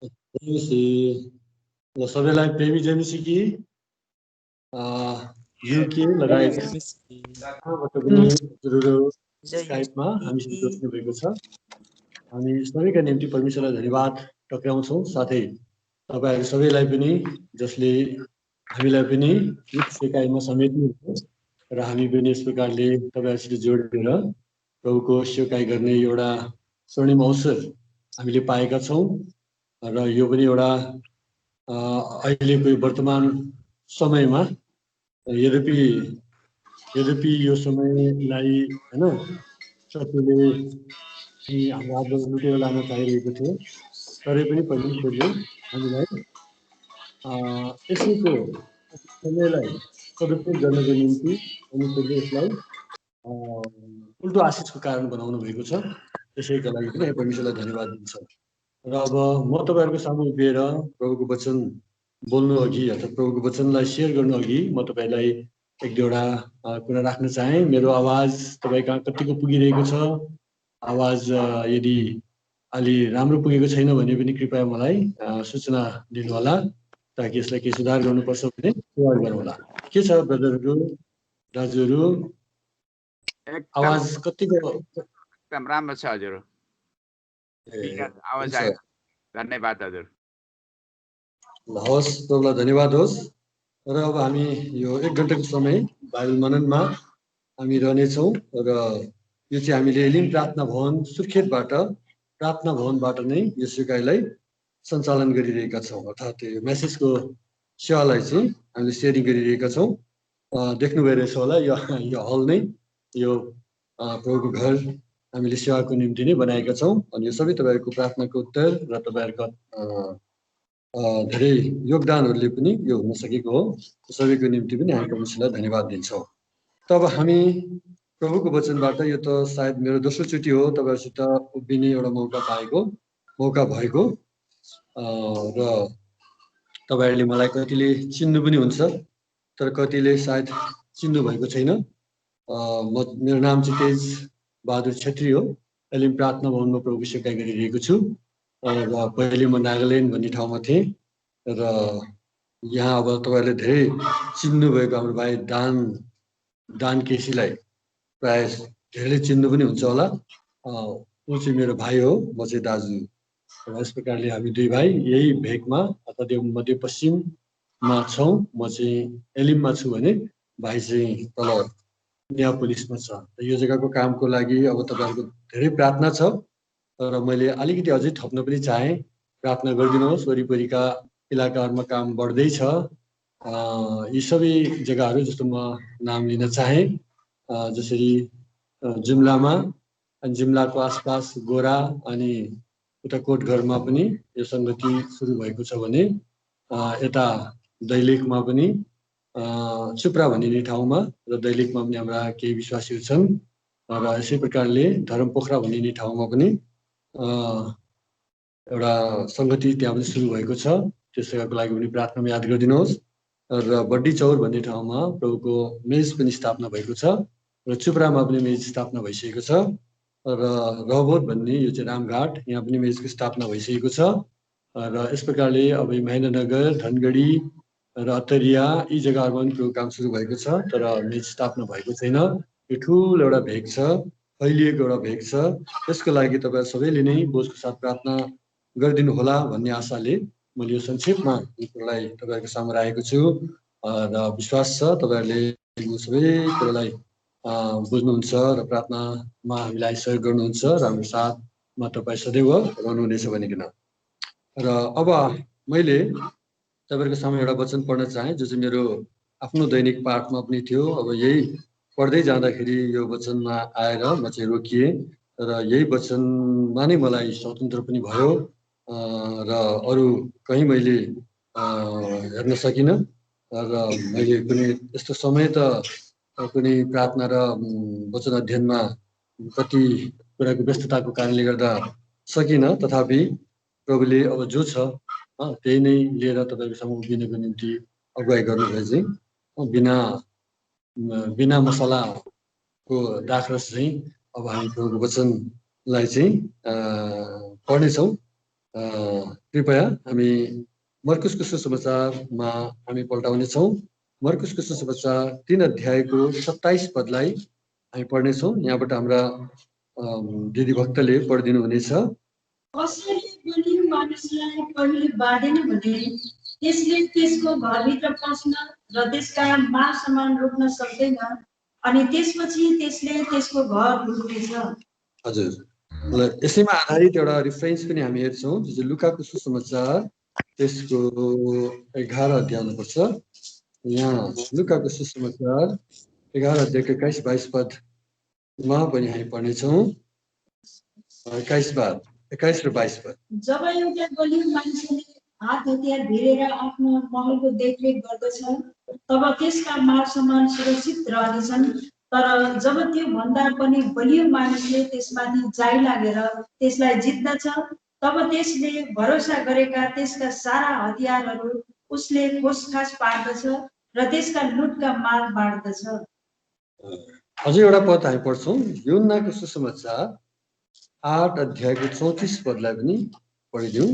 जेमिसी ल सबैलाई प्रेमी जेमिसी युके लगायत कहाँबाट पनि हजुरहरू स्काइपमा हामीसँग जोड्नु भएको छ। हामी सबैका निम्ति परमेश्वरलाई धन्यवाद टक्राउँछौँ। साथै तपाईँहरू सबैलाई पनि जसले हामीलाई पनि सेकाइमा समेट्नुहुन्छ र हामी पनि यस प्रकारले तपाईँहरूसित जोडेर प्रभुको सेवकाई गर्ने एउटा स्वर्णिम अवसर हामीले पाएका छौँ र यो पनि एउटा अहिलेको वर्तमान समयमा यद्यपि यो समयलाई हैन शत्रुले हाम्रो हातबाट लुटेर लान चाहिरहेको थियो, तरै पनि परमेश्वरले हामीलाई यसैको समयलाई सदुपयोग गर्नको निम्ति परमेश्वरले यसलाई उल्टो आशिषको कारण बनाउनु भएको छ। त्यसैका लागि पनि परमेश्वरलाई धन्यवाद दिन्छ। र अब म तपाईँहरूको सामु उभिएर प्रभुको वचन बोल्नु अघि अथवा प्रभुको वचनलाई सेयर गर्नु अघि म तपाईँलाई एक दुईवटा कुरा राख्न चाहेँ। मेरो आवाज तपाईँ कहाँ कतिको पुगिरहेको छ, आवाज यदि अलि राम्रो पुगेको छैन भने पनि कृपया मलाई सूचना दिनुहोला, ताकि यसलाई केही सुधार गर्नुपर्छ भने सुधार गरौँला। के छ ब्रदरहरू दाजुहरू, आवाज कतिको एकदम राम्रो छ हजुर। आवाज आयो, धन्यवाद हजुर। हवस्, प्रभुलाई धन्यवाद होस्। र अब हामी यो 1 घण्टाको समय बाइबल मननमा हामी रहनेछौँ र यो चाहिँ हामीले एलिम प्रार्थना भवन सुर्खेतबाट प्रार्थना भवनबाट नै यो सिकाइलाई सञ्चालन गरिरहेका छौँ। अर्थात् यो मेसेजको सेवालाई चाहिँ हामीले सेयरिङ गरिरहेका छौँ। देख्नु भइरहेछ होला, यो हल नै यो प्रभुको घर हामीले सेवाको निम्ति नै बनाएका छौँ। अनि यो सबै तपाईँहरूको प्रार्थनाको उत्तर र तपाईँहरूको धेरै योगदानहरूले पनि यो हुन सकेको हो। सबैको निम्ति पनि हामी परमेश्वरलाई धन्यवाद दिन्छौँ। तब हामी प्रभुको वचनबाट, यो त सायद मेरो दोस्रो चोटि हो तपाईँहरूसित उभिने एउटा मौका भएको र तपाईँहरूले मलाई कतिले चिन्नु पनि हुन्छ, तर कतिले सायद चिन्नु भएको छैन। मेरो नाम चाहिँ तेज बहादुर छेत्री हो। एलिम प्रार्थना भवनमा प्रभुको सेवकाई गरिरहेको छु र पहिले म नागाल्यान्ड भन्ने ठाउँमा थिएँ र यहाँ अब तपाईँहरूले धेरै चिन्नुभएको हाम्रो भाइ दान केसीलाई प्राय धेरैले चिन्नु पनि हुन्छ होला। ऊ चाहिँ मेरो भाइ हो, म चाहिँ दाजु। र यस प्रकारले हामी दुई भाइ यही भेगमा अर्थात् यो मध्यपश्चिममा छौँ। म चाहिँ एलिममा छु भने भाइ चाहिँ तल मियापोलिसमा छ। यो जग्गाको कामको लागि अब तपाईँहरूको धेरै प्रार्थना छ र मैले अलिकति अझै थप्न पनि चाहेँ। प्रार्थना गरिदिनुहोस्। वरिपरिका इलाकाहरूमा काम बढ्दैछ। यी सबै जग्गाहरू जस्तो म नाम लिन चाहेँ, जसरी जुम्लामा अनि जुम्लाको आसपास गोरा अनि उता कोटघरमा पनि यो सङ्गति सुरु भएको छ भने यता दैलेखमा पनि चुप्रा भन्ने ठाउँमा र दैलेखमा पनि हाम्रा केही विश्वासीहरू छन् र यसै प्रकारले धरमपोखरा भन्ने ठाउँमा पनि एउटा सङ्गति त्यहाँ पनि सुरु भएको छ। त्यस जग्गाको लागि पनि प्रार्थनामा याद गरिदिनुहोस्। र बड्डी चौर भन्ने ठाउँमा प्रभुको मेज पनि स्थापना भएको छ र चुप्रामा पनि मेज स्थापना भइसकेको छ र रहोबोट भन्ने यो चाहिँ रामघाट, यहाँ पनि मेजको स्थापना भइसकेको छ। र यस प्रकारले अब महेन्द्रनगर, धनगढी र अत्तरिया यी जग्गाहरूमा पनि प्रभु काम सुरु भएको छ, तर मेज स्थापना भएको छैन। यो ठुलो एउटा भेग छ, फैलिएको एउटा भेग छ। त्यसको लागि तपाईँहरू सबैले नै बोझको साथ प्रार्थना गरिदिनु होला भन्ने आशाले मैले यो संक्षेपमा यो कुरालाई तपाईँहरूको सामु राखेको छु र विश्वास छ तपाईँहरूले यो सबै कुरालाई बुझ्नुहुन्छ र प्रार्थनामा हामीलाई सहयोग गर्नुहुन्छ र हाम्रो साथमा तपाईँ सदैव रहनुहुनेछ भनिकन। र अब मैले तपाईँहरूको सामु एउटा वचन पढ्न चाहेँ, जो चाहिँ मेरो आफ्नो दैनिक पाठमा पनि थियो। अब यही पढ्दै जाँदाखेरि यो वचनमा आएर म चाहिँ रोकिएँ र यही वचनमा नै मलाई स्वतन्त्र पनि भयो र अरू कहीँ मैले हेर्न सकिनँ। र मैले कुनै यस्तो समय त कुनै प्रार्थना र वचन अध्ययनमा कति कुराको व्यस्तताको कारणले गर्दा सकिनँ। तथापि प्रभुले अब जो छ त्यही नै लिएर तपाईँको सामु उभिनको निम्ति अगुवाई गर्नुभयो। चाहिँ बिना मसलाको दाखरस चाहिँ अब हामी प्रभुको वचनलाई चाहिँ पढ्नेछौँ कृपया हामी मर्कुसको सुसमाचारमा हामी पल्टाउनेछौँ। मर्कुसको सुसमाचार 3 अध्यायको 27 पदलाई हामी पढ्नेछौँ। यहाँबाट हाम्रा दिदी भक्तले पढिदिनु हुनेछ। कसैले बलियो मानिसलाई पहिले बाँधेन भने त्यसले त्यसको घरभित्र पस्न र त्यसका माल सामान रोक्न सक्दैन अनि त्यसपछि त्यसले त्यसको घर लुट्नेछ। हजुर, यसैमा आधारित एउटा रिफरेन्स पनि हामी हेर्छौँ, जो चाहिँ लुकाको सुसमाचार त्यसको 11 अध्याय हुनुपर्छ। यहाँ लुकाको सुसमाचार 11 अध्यायको 21-22 पदमा पनि हामी पढ्नेछौँ। 21 र 22 पद। जब एउटा बलियो मान्छेले हात हतियार भिरेर आफ्नो महलको देखरेख गर्दछ तब त्यसका माल सामान सुरक्षित रहनेछन्। तर जब त्यो भन्दा पनि बलियो मानिसले त्यसमाथि जाइ लागेर त्यसलाई जित्दछ तब त्यसले भरोसा गरेका त्यसका सारा हतियारहरू उसले खोसखास पार्दछ र त्यसका लुटका माल बाँड्दछ। अझै एउटा पद हामी पढ्छौँ, यूहन्नाको सुसमाचार 8 अध्यायको 34 पदलाई पनि पढिदिउँ।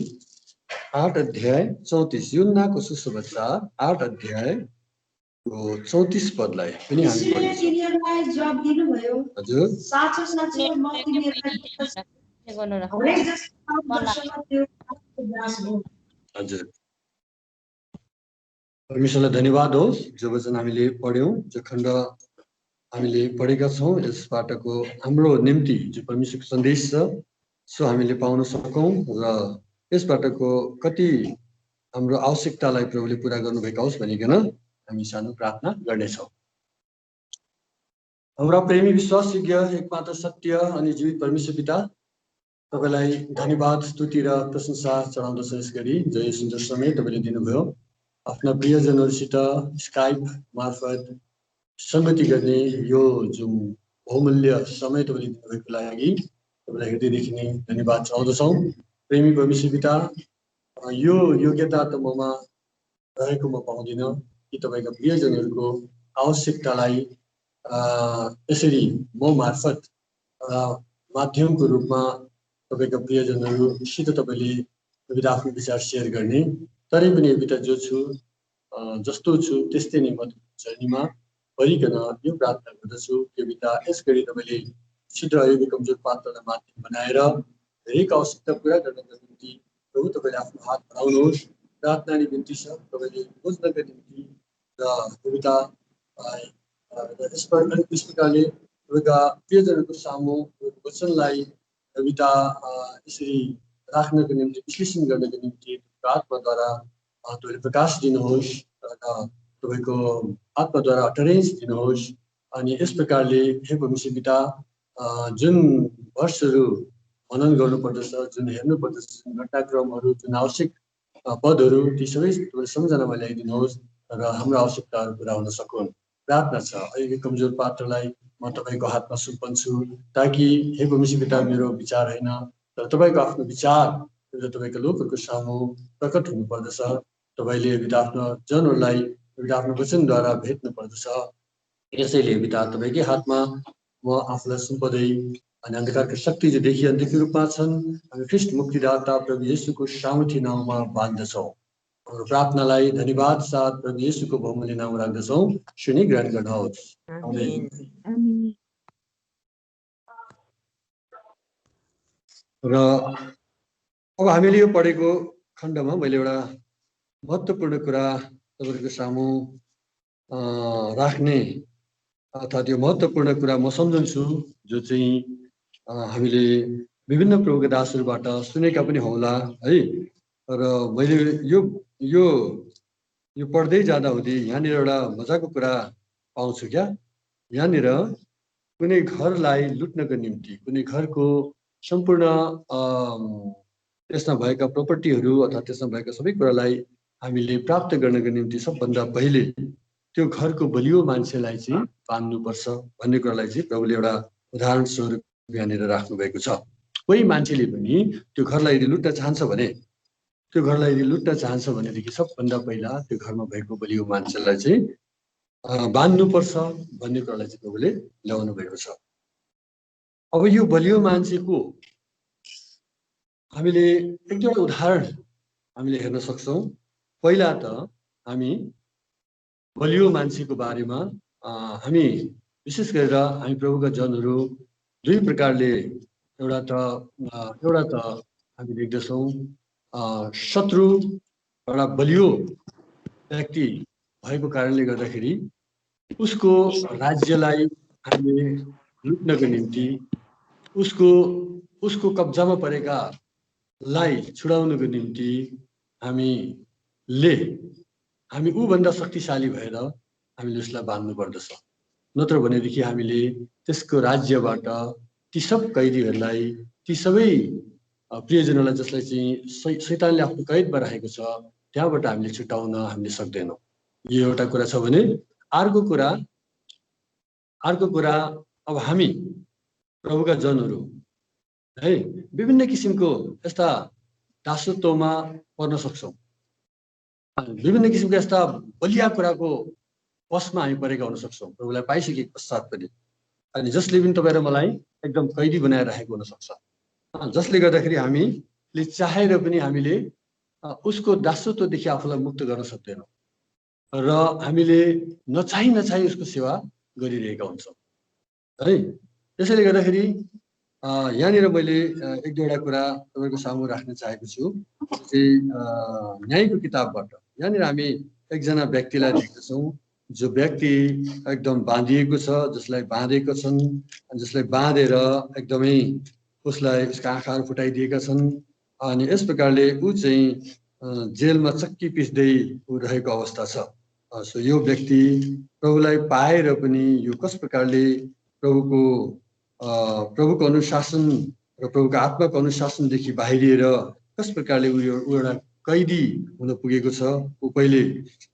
8 अध्याय 34, यूहन्नाको सुसमाचार 8 अध्यायको 34 पदलाई पनि हामी यसले पढ्छौँ। तिनीहरूलाई जवाब दिनुभयो, हजुर, साँचो साँचो म तिमीहरूलाई भन्दछु, हरेक जसले पाप गर्छ त्यो पापको दास हो। हजुर, परमेश्वरलाई धन्यवाद होस्। जो वचन हामीले पढ्यौँ, जो खण्ड हामीले पढेका छौँ, यसबाटको हाम्रो निम्ति जो परमेश्वरको सन्देश छ सो हामीले पाउन सकौँ र यसबाटको कति हाम्रो आवश्यकतालाई प्रभुले पुरा गर्नुभएका होस् भनिकन हामी सानो प्रार्थना गर्नेछौँ। हाम्रा प्रेमी विश्वासयोग्य एकमात्र सत्य अनि जीवित परमेश्वर पिता, तपाईँलाई धन्यवाद, स्तुति र प्रशंसा चढाउँदछ। यस गरी जो सुन्दर समय तपाईँले दिनुभयो आफ्ना प्रियजनहरूसित स्काइप मार्फत सङ्गति गर्ने यो जुन बहुमूल्य समय तपाईँले दिनुभएको लागि तपाईँलाई हृदयदेखि नै धन्यवाद चढाउँदछौँ। प्रेमी परमेश्वर पिता, यो योग्यता त ममा रहेको म पाउँदिनँ कि तपाईँका प्रियजनहरूको आवश्यकतालाई यसरी म मार्फत माध्यमको रूपमा तपाईँका प्रियजनहरूसित तपाईँले विविध आफ्नो विचार सेयर गर्ने। तरै पनि पिता जो छु जस्तो छु त्यस्तै नै म जर्नीमा भरिकन यो प्रार्थना गर्दछु कि पिता यस गरी तपाईँले छिद्र आयोगी कमजोर पात्रलाई माध्यम बनाएर हरेक आवश्यकता पुरा गर्नको निम्ति प्रभु तपाईँले आफ्नो हात बढाउनुहोस्। प्रार्थना अनि बिन्ती छ तपाईँले बुझ्नका निम्ति र पिता यस प्रकारले तपाईँका प्रियजनहरूको सामु वचनलाई पिता यसरी राख्नको निम्ति विश्लेषण गर्नको निम्ति आत्माद्वारा तपाईँले प्रकाश दिनुहोस् र तपाईँको आत्माद्वारा अटरेन्स दिनुहोस्। अनि यस प्रकारले हे परमेश्वर पिता जुन वर्षहरू मनन गर्नुपर्दछ, जुन हेर्नुपर्दछ, जुन घटनाक्रमहरू, जुन आवश्यक पदहरू ती सबै तपाईँले सम्झनामा ल्याइदिनुहोस् र हाम्रो आवश्यकताहरू पुरा हुन सकुन्। प्रार्थना छ अहिले कमजोर पात्रलाई म तपाईँको हातमा सुम्पन्छु ताकि हे परमेश्वर पिता मेरो विचार होइन तर तपाईँको आफ्नो विचार र तपाईँको लोकहरूको सामु प्रकट हुनुपर्दछ। तपाईँले आफ्नो जनहरूलाई आफ्नो वचनद्वारा भेट्नु पर्दछ। यसैले पिता तपाईँकै हातमा म आफूलाई सुम्पदै अनि अन्धकारको शक्ति जो देखि अन्धकी रूपमा छन् हामी ख्रीष्ट मुक्तिदाता प्रभु येशूको सामर्थ्य नाममा बाँध्दछौँ। हाम्रो प्रार्थनालाई धन्यवाद साथ प्रभु येशूको बहुमूल्य नाम राख्दछौँ। सुनि ग्रहण गर्नुहोस्। आमेन। र अब हामीले यो पढेको खण्डमा मैले एउटा महत्त्वपूर्ण कुरा तपाईँहरूको सामु राख्ने अर्थात् यो महत्त्वपूर्ण कुरा म सम्झन्छु जो चाहिँ हामीले विभिन्न प्रभुका दासहरूबाट सुनेका पनि होला है। र मैले यो पढ्दै जाँदा हुँदै यहाँनिर एउटा मजाको कुरा पाउँछु क्या। यहाँनिर कुनै घरलाई लुट्नको निम्ति कुनै घरको सम्पूर्ण त्यसमा भएका प्रपर्टीहरू अथवा त्यसमा भएका सबै कुरालाई हामीले प्राप्त गर्नको निम्ति सबभन्दा पहिले त्यो घरको बलियो मान्छेलाई चाहिँ बाँध्नुपर्छ भन्ने कुरालाई चाहिँ प्रभुले एउटा उदाहरण स्वरूप यहाँनिर राख्नु भएको छ। कोही मान्छेले पनि त्यो घरलाई यदि लुट्न चाहन्छ भनेदेखि सबभन्दा पहिला त्यो घरमा भएको बलियो मान्छेलाई चाहिँ बाँध्नुपर्छ भन्ने कुरालाई चाहिँ प्रभुले ल्याउनु भएको छ। अब यो बलियो मान्छे को? हामीले एक दुईवटा उदाहरण हामीले हेर्न सक्छौँ। पहिला त हामी बलियो मान्छेको बारेमा हामी विशेष गरेर हामी प्रभुका जनहरू दुई प्रकारले एउटा त हामी देख्दछौँ शत्रु एउटा बलियो व्यक्ति भएको कारणले गर्दाखेरि उसको राज्यलाई हामीले लुट्नको निम्ति उसको कब्जामा परेकालाई छुडाउनको निम्ति हामी ऊभन्दा शक्तिशाली भएर हामीले उसलाई बाँध्नु पर्दछ। नत्र भनेदेखि हामीले त्यसको राज्यबाट ती सब कैदीहरूलाई, ती सबै प्रियजनलाई जसलाई चाहिँ शैतानले आफ्नो कैदमा राखेको छ त्यहाँबाट हामीले छुटाउन हामीले सक्दैनौँ। यो एउटा कुरा छ भने अर्को कुरा अब हामी प्रभुका जनहरू है विभिन्न किसिमको यस्ता दासत्वमा पर्न सक्छौँ, विभिन्न किसिमका यस्ता बलिया कुराको वशमा हामी परेका हुन सक्छौँ प्रभुलाई पाइसके पश्चात पनि। अनि जसले पनि तपाईँ र मलाई एकदम कैदी बनाएर राखेको हुनसक्छ, जसले गर्दाखेरि हामीले चाहेर पनि हामीले उसको दासत्वदेखि आफूलाई मुक्त गर्न सक्दैनौँ र हामीले नचाही उसको सेवा गरिरहेका हुन्छौँ है। त्यसैले गर्दाखेरि यहाँनिर मैले एक दुईवटा कुरा तपाईँको सामु राख्न चाहेको छु। चाहिँ न्यायको किताबबाट यहाँनिर हामी एकजना व्यक्तिलाई देख्दछौँ जो व्यक्ति एकदम बाँधिएको छ, जसलाई बाँधेका छन्, जसलाई बाँधेर एकदमै उसलाई उसका आँखाहरू फुटाइदिएका छन्। अनि यस प्रकारले ऊ चाहिँ जेलमा चक्की पिस्दै रहेको अवस्था छ। सो यो व्यक्ति प्रभुलाई पाएर पनि यो कस प्रकारले प्रभुको अनुशासन र प्रभुको आत्माको अनुशासनदेखि बाहिरिएर कस प्रकारले ऊ एउटा कैदी हुन पुगेको छ। ऊ पहिले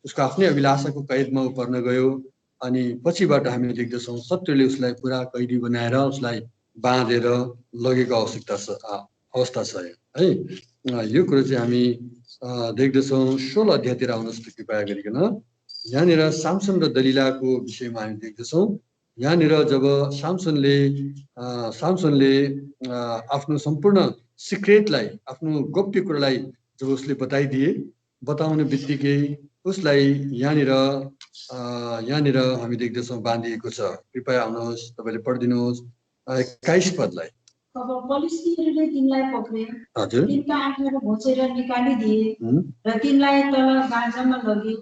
उसको आफ्नै अभिलाषाको कैदमा ऊ पर्न गयो अनि पछिबाट हामी देख्दछौँ शत्रुले उसलाई पुरा कैदी बनाएर उसलाई बाँधेर लगेको अवस्था छ है। यो कुरो चाहिँ हामी देख्दछौँ 16 अध्यायतिर आउनुहोस् कृपया गरिकन। यहाँनिर सामसन र दलिलाको विषयमा हामी देख्दछौँ। यहाँनिर जब सामसनले आफ्नो सम्पूर्ण सिक्रेटलाई, आफ्नो गोप्य कुरालाई जब उसले बताउने बित्तिकै उसलाई यहाँनिर हामी देख्दछौँ बाँधिएको छ। कृपया आउनुहोस्, तपाईँले पढिदिनुहोस् 21 पदलाई। तब पलिस्तीहरूले तिनलाई पक्रे, हजुर, तिनका आँखाहरू घोचेर निकालिदिए र तिनलाई तल गाँजामा लगे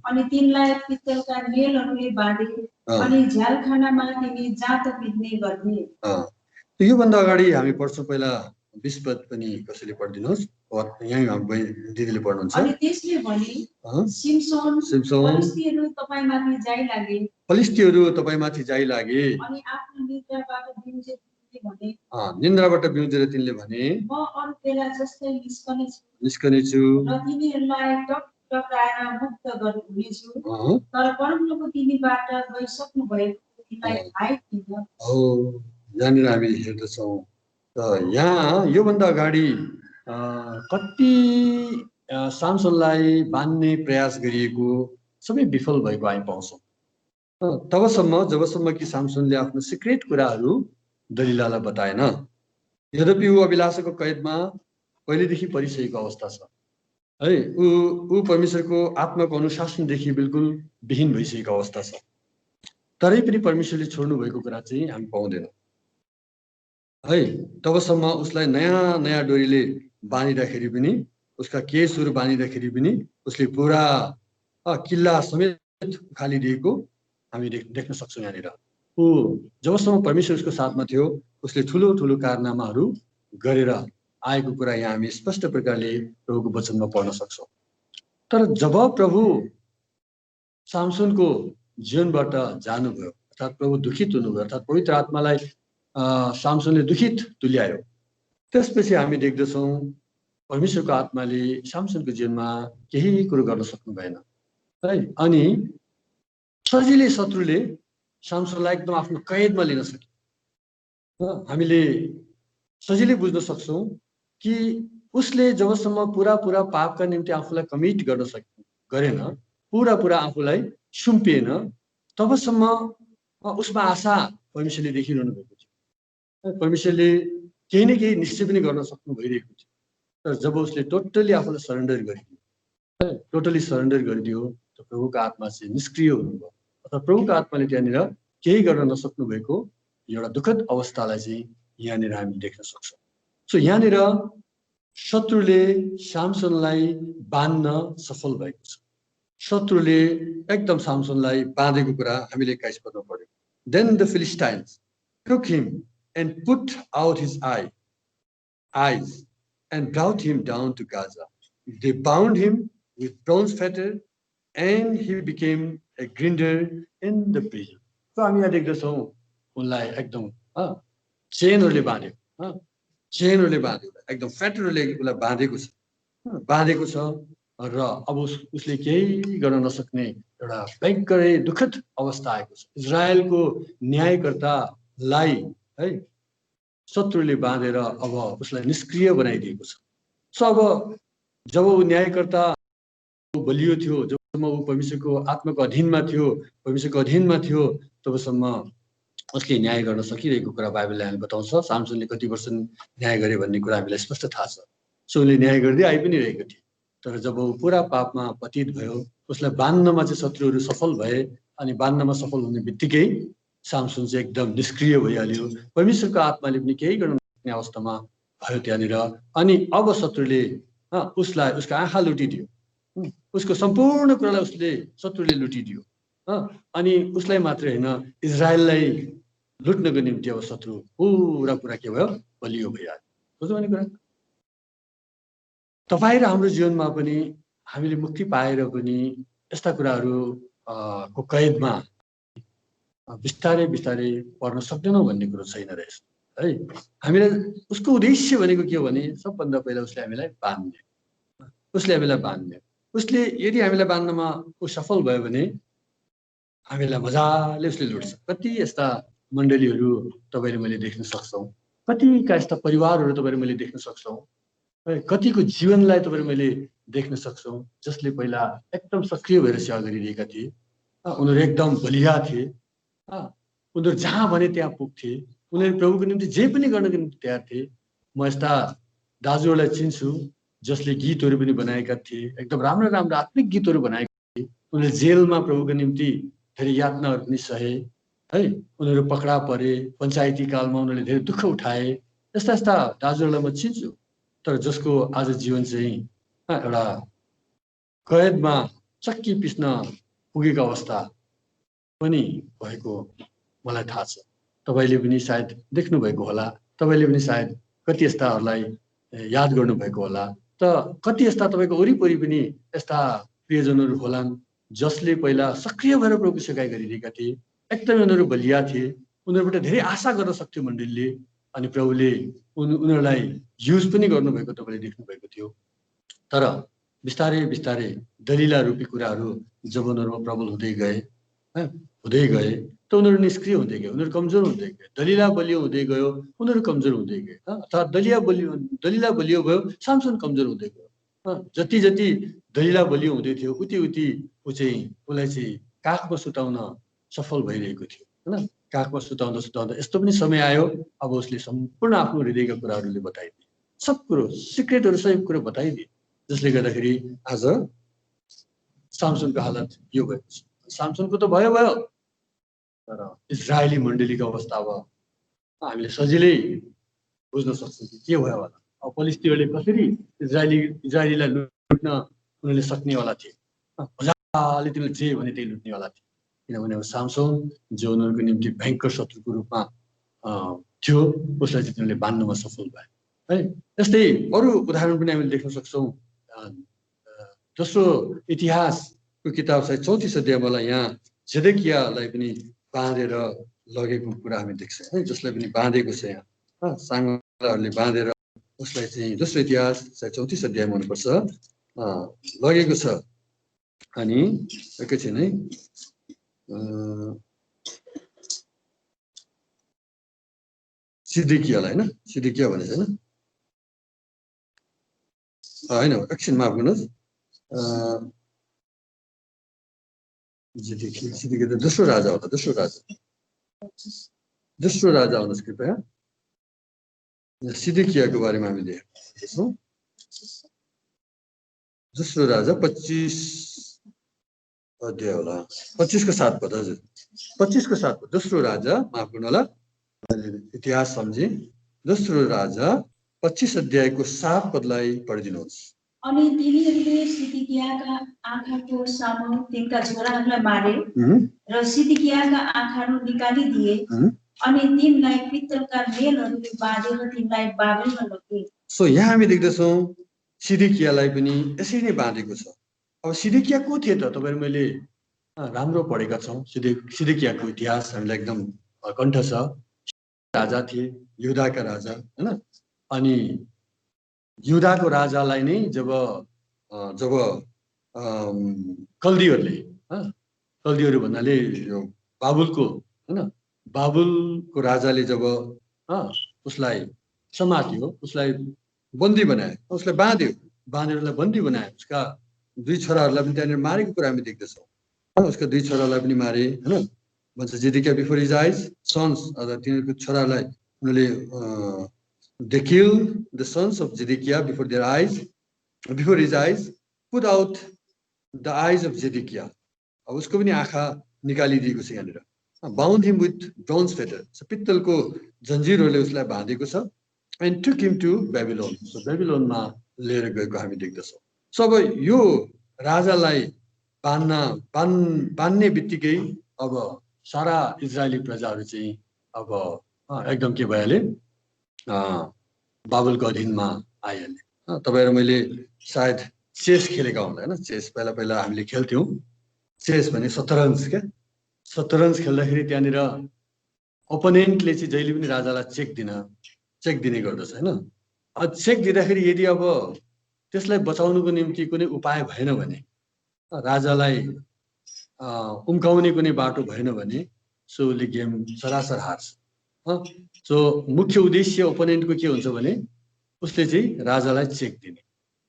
अनि तिनलाई पित्तलका नेलहरूले बाँधे अनि झ्यालखानामा तिनी जाँतो पिट्ने गर्थे। योभन्दा अगाडि हामी पढ्छौँ पहिला 20 पद पनि कसैले पढिदिनुहोस्। यहीँ दिदीले पढ्नुहुन्छ। अनि त्यसले भने सिमसोन फलिस्तीहरू तपाईमाथि जाइलागे अनि आफ्नो निन्द्राबाट बिउजेर तिनले भने म अरू बेला जस्तै निस्कनेछु र तिनीहरूलाई टक्राएर मुक्त हुनेछु, तर परमप्रभु तिनीबाट गइसक्नु भएको तिनीलाई थाहै थिएन। यहाँनिर हामी हेर्दछौँ यहाँ योभन्दा अगाडि कति सामसनलाई बाँध्ने प्रयास गरिएको सबै विफल भएको हामी पाउँछौँ। जबसम्म कि सामसनले आफ्नो सिक्रेट कुराहरू दलिलालाई बताएन। यद्यपि ऊ अभिलाषाको कैदमा पहिलेदेखि परिसकेको अवस्था छ है। ऊ परमेश्वरको आत्माको अनुशासनदेखि बिल्कुल विहीन भइसकेको अवस्था छ। तरै पनि परमेश्वरले छोड्नु भएको कुरा चाहिँ हामी पाउँदैनौँ है। तबसम्म उसलाई नयाँ डोरीले बाँधिँदाखेरि पनि, उसका केसहरू बाँधिँदाखेरि पनि उसले पुरा किल्ला समेत उखालिदिएको हामी देख्न सक्छौँ। यहाँनिर ऊ जबसम्म परमेश्वर उसको साथमा थियो उसले ठुलो कारनामाहरू गरेर आएको कुरा यहाँ हामी स्पष्ट प्रकारले प्रभुको वचनमा पढ्न सक्छौँ। तर जब प्रभु सामसनको जीवनबाट जानुभयो, अर्थात् प्रभु दुखित हुनुभयो, अर्थात् पवित्र आत्मालाई सामसनले दुखित तुल्यायो, त्यसपछि हामी देख्दछौँ परमेश्वरको आत्माले सामसनको जीवनमा केही कुरो गर्न सक्नु भएन है। अनि सजिलै शत्रुले सामसनलाई एकदम आफ्नो कैदमा लिन सक्यो। हामीले सजिलै बुझ्न सक्छौँ कि उसले जबसम्म पुरा पापका निम्ति आफूलाई कमिट गरेन, पुरा आफूलाई सुम्पिएन, तबसम्म उसमा आशा परमेश्वरले देखिरहनु भएको थियो। परमेश्वरले केही न केही निश्चय पनि गर्न सक्नु भइरहेको थियो। तर जब उसले टोटली आफूलाई सरेन्डर गरिदियो, टोटली सरेन्डर गरिदियो, त प्रभुको आत्मा चाहिँ निष्क्रिय हुनुभयो, अथवा प्रभुको आत्माले त्यहाँनिर केही गर्न नसक्नु भएको एउटा दुःखद अवस्थालाई चाहिँ यहाँनिर हामी देख्न सक्छौँ। सो यहाँनिर शत्रुले सामसनलाई बाँध्न सफल भएको छ। शत्रुले एकदम सामसनलाई बाँधेको कुरा हामीले 21 पदमा पढ्यौँ। Then the Philistines took him and put out his eyes and brought him down to Gaza. They bound him with bronze fetter and he became a grinder in the prison. So हामी यहाँ देख्दछौँ उनलाई एकदम चेनहरूले बाँध्यो, चेनहरूले बाँध्यो, एकदम फेटरहरूले उसलाई बाँधेको छ र अब उसले केही गर्न नसक्ने एउटा भयङ्करै दुःखद अवस्था आएको छ। इजरायलको न्यायकर्तालाई है शत्रुले बाँधेर अब उसलाई निष्क्रिय बनाइदिएको छ। सो अब जब ऊ न्यायकर्ता बलियो थियो, जबसम्म ऊ परमेश्वरको आत्माको अधीनमा थियो, परमेश्वरको अधीनमा थियो, तबसम्म उसले न्याय गर्न सकिरहेको कुरा बाइबलले हामीलाई बताउँछ। सामसनले कति वर्ष न्याय गरे भन्ने कुरा हामीलाई स्पष्ट थाहा छ। सो उनले न्याय गर्दै आइ पनि रहेको थियो, तर जब ऊ पुरा पापमा पतित भयो, उसलाई बाँध्नमा चाहिँ शत्रुहरू सफल भए, अनि बाँध्नमा सफल हुने बित्तिकै सामसन चाहिँ एकदम निष्क्रिय भइहाल्यो। परमेश्वरको आत्माले पनि केही गर्न नसक्ने अवस्थामा भयो त्यहाँनिर। अनि अब शत्रुले उसलाई उसको आँखा लुटिदियो, उसको सम्पूर्ण कुरालाई शत्रुले लुटिदियो। अनि उसलाई मात्रै होइन, इजरायललाई लुट्नको निम्ति अब शत्रु पुरा कुरा के भयो, बलियो भइहाल्यो। बुझ्नु भने कुरा तपाईँ र हाम्रो जीवनमा पनि हामीले मुक्ति पाएर पनि यस्ता कुराहरू को कैदमा बिस्तारै बिस्तारै पर्न सक्दैनौँ भन्ने कुरो छैन रहेछ है। हामीलाई उसको उद्देश्य भनेको के हो भने सबभन्दा पहिला उसले हामीलाई बाँध्ने, उसले यदि हामीलाई बाँध्नमा ऊ सफल भयो भने हामीलाई मजाले उसले लुट्छ। कति यस्ता मण्डलीहरू तपाईँले मैले देख्न सक्छौँ, कतिका यस्ता परिवारहरू तपाईँले मैले देख्न सक्छौँ, कतिको जीवनलाई तपाईँले मैले देख्न सक्छौँ जसले पहिला एकदम सक्रिय भएर सेवा गरिरहेका थिए। उनीहरू एकदम बलिया थिए, उनीहरू जहाँ भने त्यहाँ पुग्थे, उनीहरू प्रभुको निम्ति जे पनि गर्नको निम्ति तयार थिए। म यस्ता दाजुहरूलाई चिन्छु जसले गीतहरू पनि बनाएका थिए, एकदम राम्रो राम्रो आत्मिक गीतहरू बनाएका थिए। उनीहरूले जेलमा प्रभुको निम्ति धेरै यातनाहरू पनि सहे है। उनीहरू पक्रा परे, पञ्चायती कालमा उनीहरूले धेरै दुःख उठाए। यस्ता यस्ता दाजुहरूलाई म चिन्छु, तर जसको आज जीवन चाहिँ एउटा कैदमा चक्की पिस्न पुगेको अवस्था पनि भएको मलाई थाहा छ। तपाईँले पनि सायद देख्नु भएको होला, तपाईँले पनि सायद कति यस्ताहरूलाई याद गर्नुभएको होला। त कति यस्ता तपाईँको वरिपरि पनि यस्ता प्रियजनहरू होलान् जसले पहिला सक्रिय भएर प्रभुको सेवाई गरिरहेका थिए, एकदमै उनीहरू बलिया थिए, उनीहरूबाट धेरै आशा गर्न सक्थ्यो मण्डलीले, अनि प्रभुले उनीहरूलाई युज पनि गर्नुभएको तपाईँले देख्नुभएको थियो। तर बिस्तारै बिस्तारै दलिला रूपी कुराहरू जब उनीहरूमा प्रबल हुँदै गए त उनीहरू निष्क्रिय हुँदै गए, उनीहरू कमजोर हुँदै गए। दलिला बलियो हुँदै गयो, उनीहरू कमजोर हुँदै गए, अथवा दलिला बलियो भयो, सामसन कमजोर हुँदै गयो। जति जति दलिला बलियो हुँदै थियो उति उति उसलाई चाहिँ काखमा सुताउन सफल भइरहेको थियो होइन। काखमा सुताउँदा सुताउँदा यस्तो पनि समय आयो, अब उसले सम्पूर्ण आफ्नो हृदयका कुराहरूले बताइदिए, सब कुरो सिक्रेटहरू सबै कुरो बताइदिए, जसले गर्दाखेरि आज सामसनको हालत यो भएको छ। सामसनको त भयो, तर इजरायली मण्डलीको अवस्था अब हामीले सजिलै बुझ्न सक्छौँ कि के भयो होला। अब फलिस्तीहरूले कसरी इजरायलीलाई लुट्न उनीहरूले सक्नेवाला थिए, मजाले तिनीहरूले जे भने त्यही लुट्नेवाला थिए। किनभने अब सामसन जो उनीहरूको निम्ति भयङ्कर शत्रुको रूपमा थियो, उसलाई चाहिँ तिनीहरूले बाँध्नमा सफल भए है। यस्तै अरू उदाहरण पनि हामीले देख्न सक्छौँ। दोस्रो इतिहासको किताब चाहिँ 34 अध्यायमा यहाँ जेदेकियालाई पनि बाँधेर लगेको कुरा हामी देख्छौँ है, जसलाई पनि बाँधेको छ यहाँ साङ्गाहरूले बाँधेर उसलाई चाहिँ दोस्रो इतिहास 34 अध्यायमा हुनुपर्छ लगेको छ। अनि एकैछिन है, सिद्धिकियालाई होइन, सिद्धिकिया भनेको होइन, एकछिन माफ गर्नुहोस्, सिद्धिकिया त दोस्रो राजा हो त, दोस्रो राजा आउनुहोस् कृपया। सिद्धिकियाको बारेमा हामीले हेर्छौँ। दोस्रो राजा 25 अध्याय होला, 25 को 7 पद। हजुर 25 को 7 पद। दोस्रो राजा, माफ गर्नु होला, इतिहास सम्झे। दोस्रो राजा 25 अध्यायको 7 पदलाई पढिदिनुहोस्। अनि तिनीहरूले सिदकियाका आँखाको सामु तिनका छोराहरूलाई मारे र सिदकियाका आँखाहरू निकालिदिए अनि तिनलाई पित्तलका मेलहरूले बाँधेर तिनलाई बाबेलमा लगे। सो यहाँ हामी देख्दछौँ सिदकियालाई पनि यसरी नै बाँधेको छ। अब सिदकिया को थिए त? तपाईहरु मैले राम्रो पढेका छौँ। सिदकियाको इतिहास हामीलाई एकदम कण्ठ छ। राजा थिए, युदाका राजा, हैन? अनि युदाको राजालाई नै जब कल्दीहरू भन्नाले यो बाबुलको, हैन, बाबुलको राजाले जब उसलाई समात्यो, उसलाई बन्दी बनाए, उसलाई बाँध्यो, बाँधेर उसलाई बन्दी बनाए। उसका दुई छोराहरूलाई पनि त्यहाँनिर मारेको कुरा हामी देख्दछौँ। उसका दुई छोरालाई पनि मारे, हैन? भन्छ जेडिकिया बिफोर हिज आइज सन्स, तिनीहरूको छोरालाई उनीहरूले they killed the sons of Zedekiah before his eyes, put out the eyes of Zedekiah. अब उसको पनि आँखा निकालिदिएको छ यहाँनिर। bound him with bronze fetter, पित्तलको जन्जिरहरूले उसलाई बाँधेको छ। and took him to Babylon, so बेबिलोनमा लिएर गएको हामी देख्दछौँ। सो अब यो राजालाई बान्ने बित्तिकै अब सारा इजरायली प्रजाहरू चाहिँ अब एकदम के भइहाले, बाबुलको अधीनमा आइहाले। तपाईहरु मैले सायद चेस खेलेका होला, हैन? चेस पहिला हामीले खेल्थ्यौं। चेस भने शतरन्ज के, शतरन्ज खेल्दाखेरि त्यहाँनिर ओपोनेन्टले चाहिँ जहिले पनि राजालाई चेक दिने गर्दछ, हैन? चेक दिँदाखेरि यदि अब त्यसलाई बचाउनुको निम्ति कुनै उपाय भएन भने, राजालाई उम्काउने कुनै बाटो भएन भने सो उसले गेम सरासर हार्छ। सो मुख्य उद्देश्य ओपोनेन्टको के हुन्छ भने उसले चाहिँ राजालाई चेक दिने।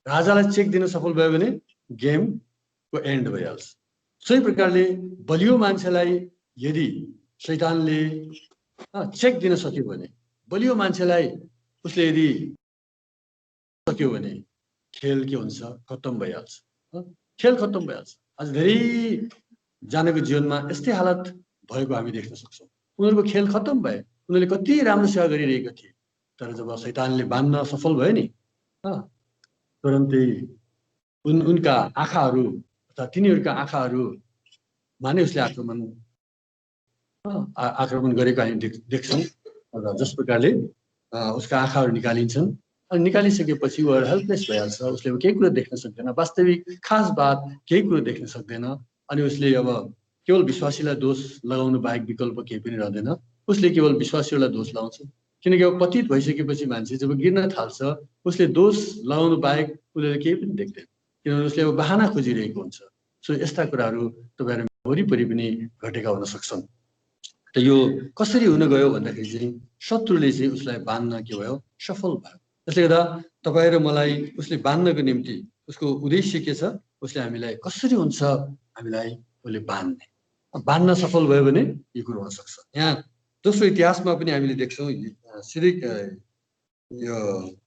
राजालाई चेक दिन सफल भयो भने गेमको एन्ड भइहाल्छ। सोही प्रकारले बलियो मान्छेलाई यदि शैतानले चेक दिन सक्यो भने, बलियो मान्छेलाई उसले यदि सक्यो भने खेल के हुन्छ, खत्तम भइहाल्छ। खेल खत्तम भइहाल्छ। आज धेरै जनाको जीवनमा यस्तै हालत भएको हामी देख्न सक्छौँ। उनीहरूको खेल खत्तम भयो। उनीहरूले कति राम्रो सेवा गरिरहेका थिए, तर जब शैतानले बाँध्न सफल भयो नि, तुरन्तै उनका आँखाहरू अथवा तिनीहरूका आँखाहरू माने उसले आक्रमण गरेको हामी देख्छौँ। र जस प्रकारले उसका आँखाहरू निकालिन्छन् अनि निकालिसकेपछि ऊ हेल्पलेस भइहाल्छ। उसले केही कुरो देख्न सक्दैन, वास्तविक खास बात केही कुरो देख्न सक्दैन। अनि उसले अब केवल विश्वासीलाई दोष लगाउनु बाहेक विकल्प केही पनि रहँदैन। उसले केवल विश्वासीहरूलाई दोष लगाउँछ, किनकि अब पतित भइसकेपछि मान्छे जब गिर्न थाल्छ उसले दोष लगाउनु बाहेक उसले केही पनि देख्दैन, किनभने उसले अब बहाना खोजिरहेको हुन्छ। सो यस्ता कुराहरू तपाईहरु वरिपरि पनि घटेका हुन सक्छन्। त यो कसरी हुन गयो भन्दाखेरि चाहिँ शत्रुले चाहिँ उसलाई बाँध्न के भयो, सफल भयो। त्यसले गर्दा तपाईहरु मलाई उसले बाँध्नको निम्ति उसको उद्देश्य के छ, उसले हामीलाई कसरी हुन्छ हामीलाई उसले बाँध्न सफल भयो भने यो कुरो हुन सक्छ। यहाँ दोस्रो इतिहासमा पनि हामीले देख्छौँ यो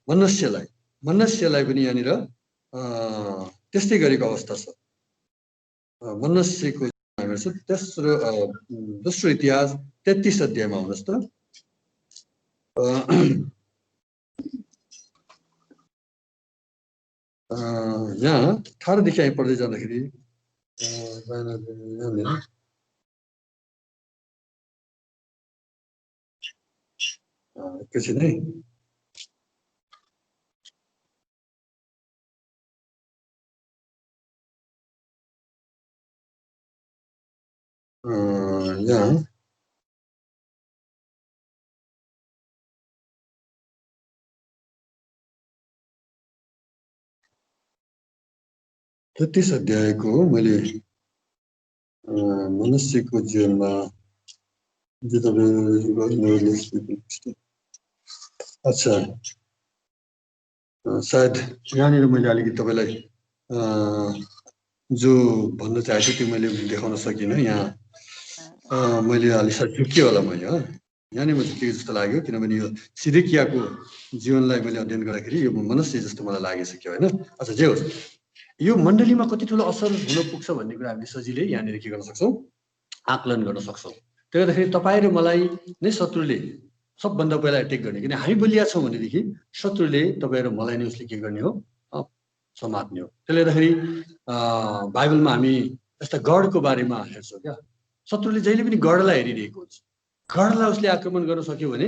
मनस्यलाई पनि यहाँनिर त्यस्तै गरेको अवस्था छ। मनस्यको दोस्रो इतिहास 33 अध्यायमा आउनुहोस् त। यहाँ 18 देखि पढ्दै जाँदाखेरि एकैछिन है, यहाँ 33 अध्यायको मैले मनुष्यको जीवनमा अच्छा सायद यहाँनिर मैले अलिकति तपाईलाई जो भन्न चाहेको त्यो मैले देखाउन सकिनँ। यहाँ मैले अलि सायद चुकियो होला मैले। यहाँनिर म झुकेको जस्तो लाग्यो किनभने यो सिदेकियाको जीवनलाई मैले अध्ययन गर्दाखेरि यो मनुष्य जस्तो मलाई लागेको होइन। अच्छा जे होस्, यो मण्डलीमा कति ठुलो असर हुन पुग्छ भन्ने कुरा हामीले सजिलै यहाँनिर के गर्न सक्छौँ, आकलन गर्न सक्छौँ। त्यसले गर्दाखेरि तपाईँ र मलाई नै शत्रुले सबभन्दा पहिला एटेक गर्ने, किन हामी बलिया छौँ भनेदेखि शत्रुले तपाईँ र मलाई नै उसले के गर्ने हो, समात्ने हो। त्यसले गर्दाखेरि बाइबलमा हामी यस्ता गढको बारेमा हेर्छौँ क्या। शत्रुले जहिले पनि गढलाई हेरिरहेको हुन्छ। गढलाई उसले आक्रमण गर्न सक्यो भने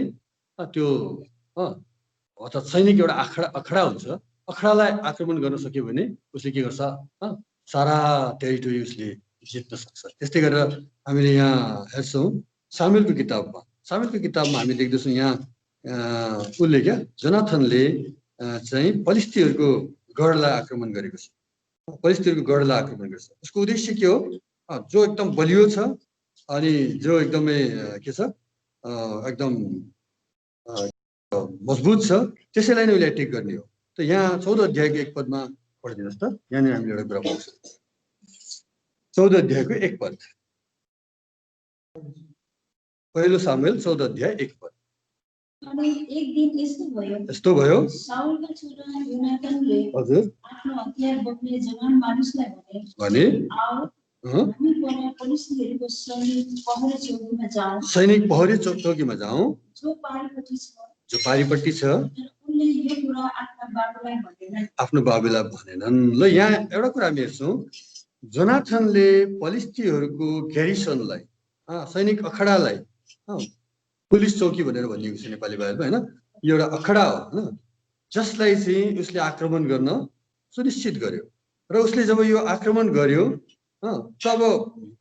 त्यो अर्थात् सैनिक एउटा अखडा हुन्छ, अखडालाई आक्रमण गर्न सक्यो भने उसले के गर्छ, सारा टेरिटोरी उसले जित्न सक्छ। त्यस्तै गरेर हामीले यहाँ हेर्छौँ सामुएलको किताबमा हामी देख्दछौँ यहाँ उसले क्या जोनाथनले चाहिँ फलिस्तीहरूको गढलाई आक्रमण गरेको छ। फलिस्तीहरूको गढलाई आक्रमण गर्छ। उसको उद्देश्य के हो, जो एकदम बलियो छ अनि जो एकदमै के छ एकदम मजबुत छ त्यसैलाई नै उसले एटेक गर्ने हो। त यहाँ 14 अध्यायको 1 पदमा पढिदिनुहोस् त। यहाँनिर हामीले एउटा कुरा पाउँछौँ, 14 अध्यायको 1 पद, पहिलो सामुएल 14 अध्याय 1 पद। अनि एक दिन यस्तो भयो साउलका छोरा योनाथनले हजुर आफ्नो हतियार बोक्ने जवान मानिसलाई भने हामी पर फलिस्तीहरूको सैनिक पहरे चौकीमा जाउँ, जो पारिपट्टि छ, उनले यो कुरा आफ्नो बाबुलाई भनेनन्। ल यहाँ एउटा कुरा हामी हेर्छौँ, जोनाथनले फलिस्तीहरूको ग्यारिसनलाई, सैनिक अखडालाई, पुलिस चौकी भनेर भनिएको छ नेपाली भाषामा होइन, यो एउटा अखडा हो होइन, जसलाई चाहिँ उसले आक्रमण गर्न सुनिश्चित गर्यो। र उसले जब यो आक्रमण गर्यो तब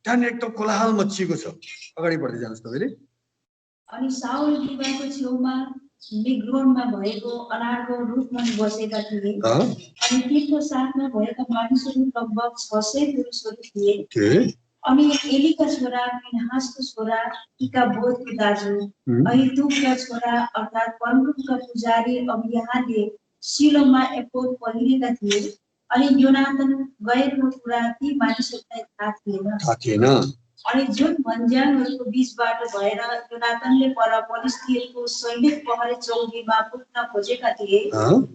त्यहाँनिर एकदम कोलाहल मचिएको छ। अगाडि बढ्दै जानुहोस् तपाईँले। अनि साउल दिवाको छेउमा मिग्रोनमा भएको अनारको रुखमा बसेका थिए। अनि तिनको साथमा भएका मानिसहरू लगभग 600 पुरुषहरू थिए। अनि एलीका छोरा फिनहासको छोरा इकाबोदको दाजु अहितुबका छोरा अर्थात् परमप्रभुका पुजारी अबियाहले सिलोमा एपोद पहिरेका थिए। अनि योनाथन गएको कुरा ती मानिसहरूलाई थाहा थिएन। अनि जुन भन्ज्याङहरूको बीचबाट भएर योनाथनले पर फलिस्तीहरूको सैनिक पहरे चौकीमा पुग्न खोजेका थिए,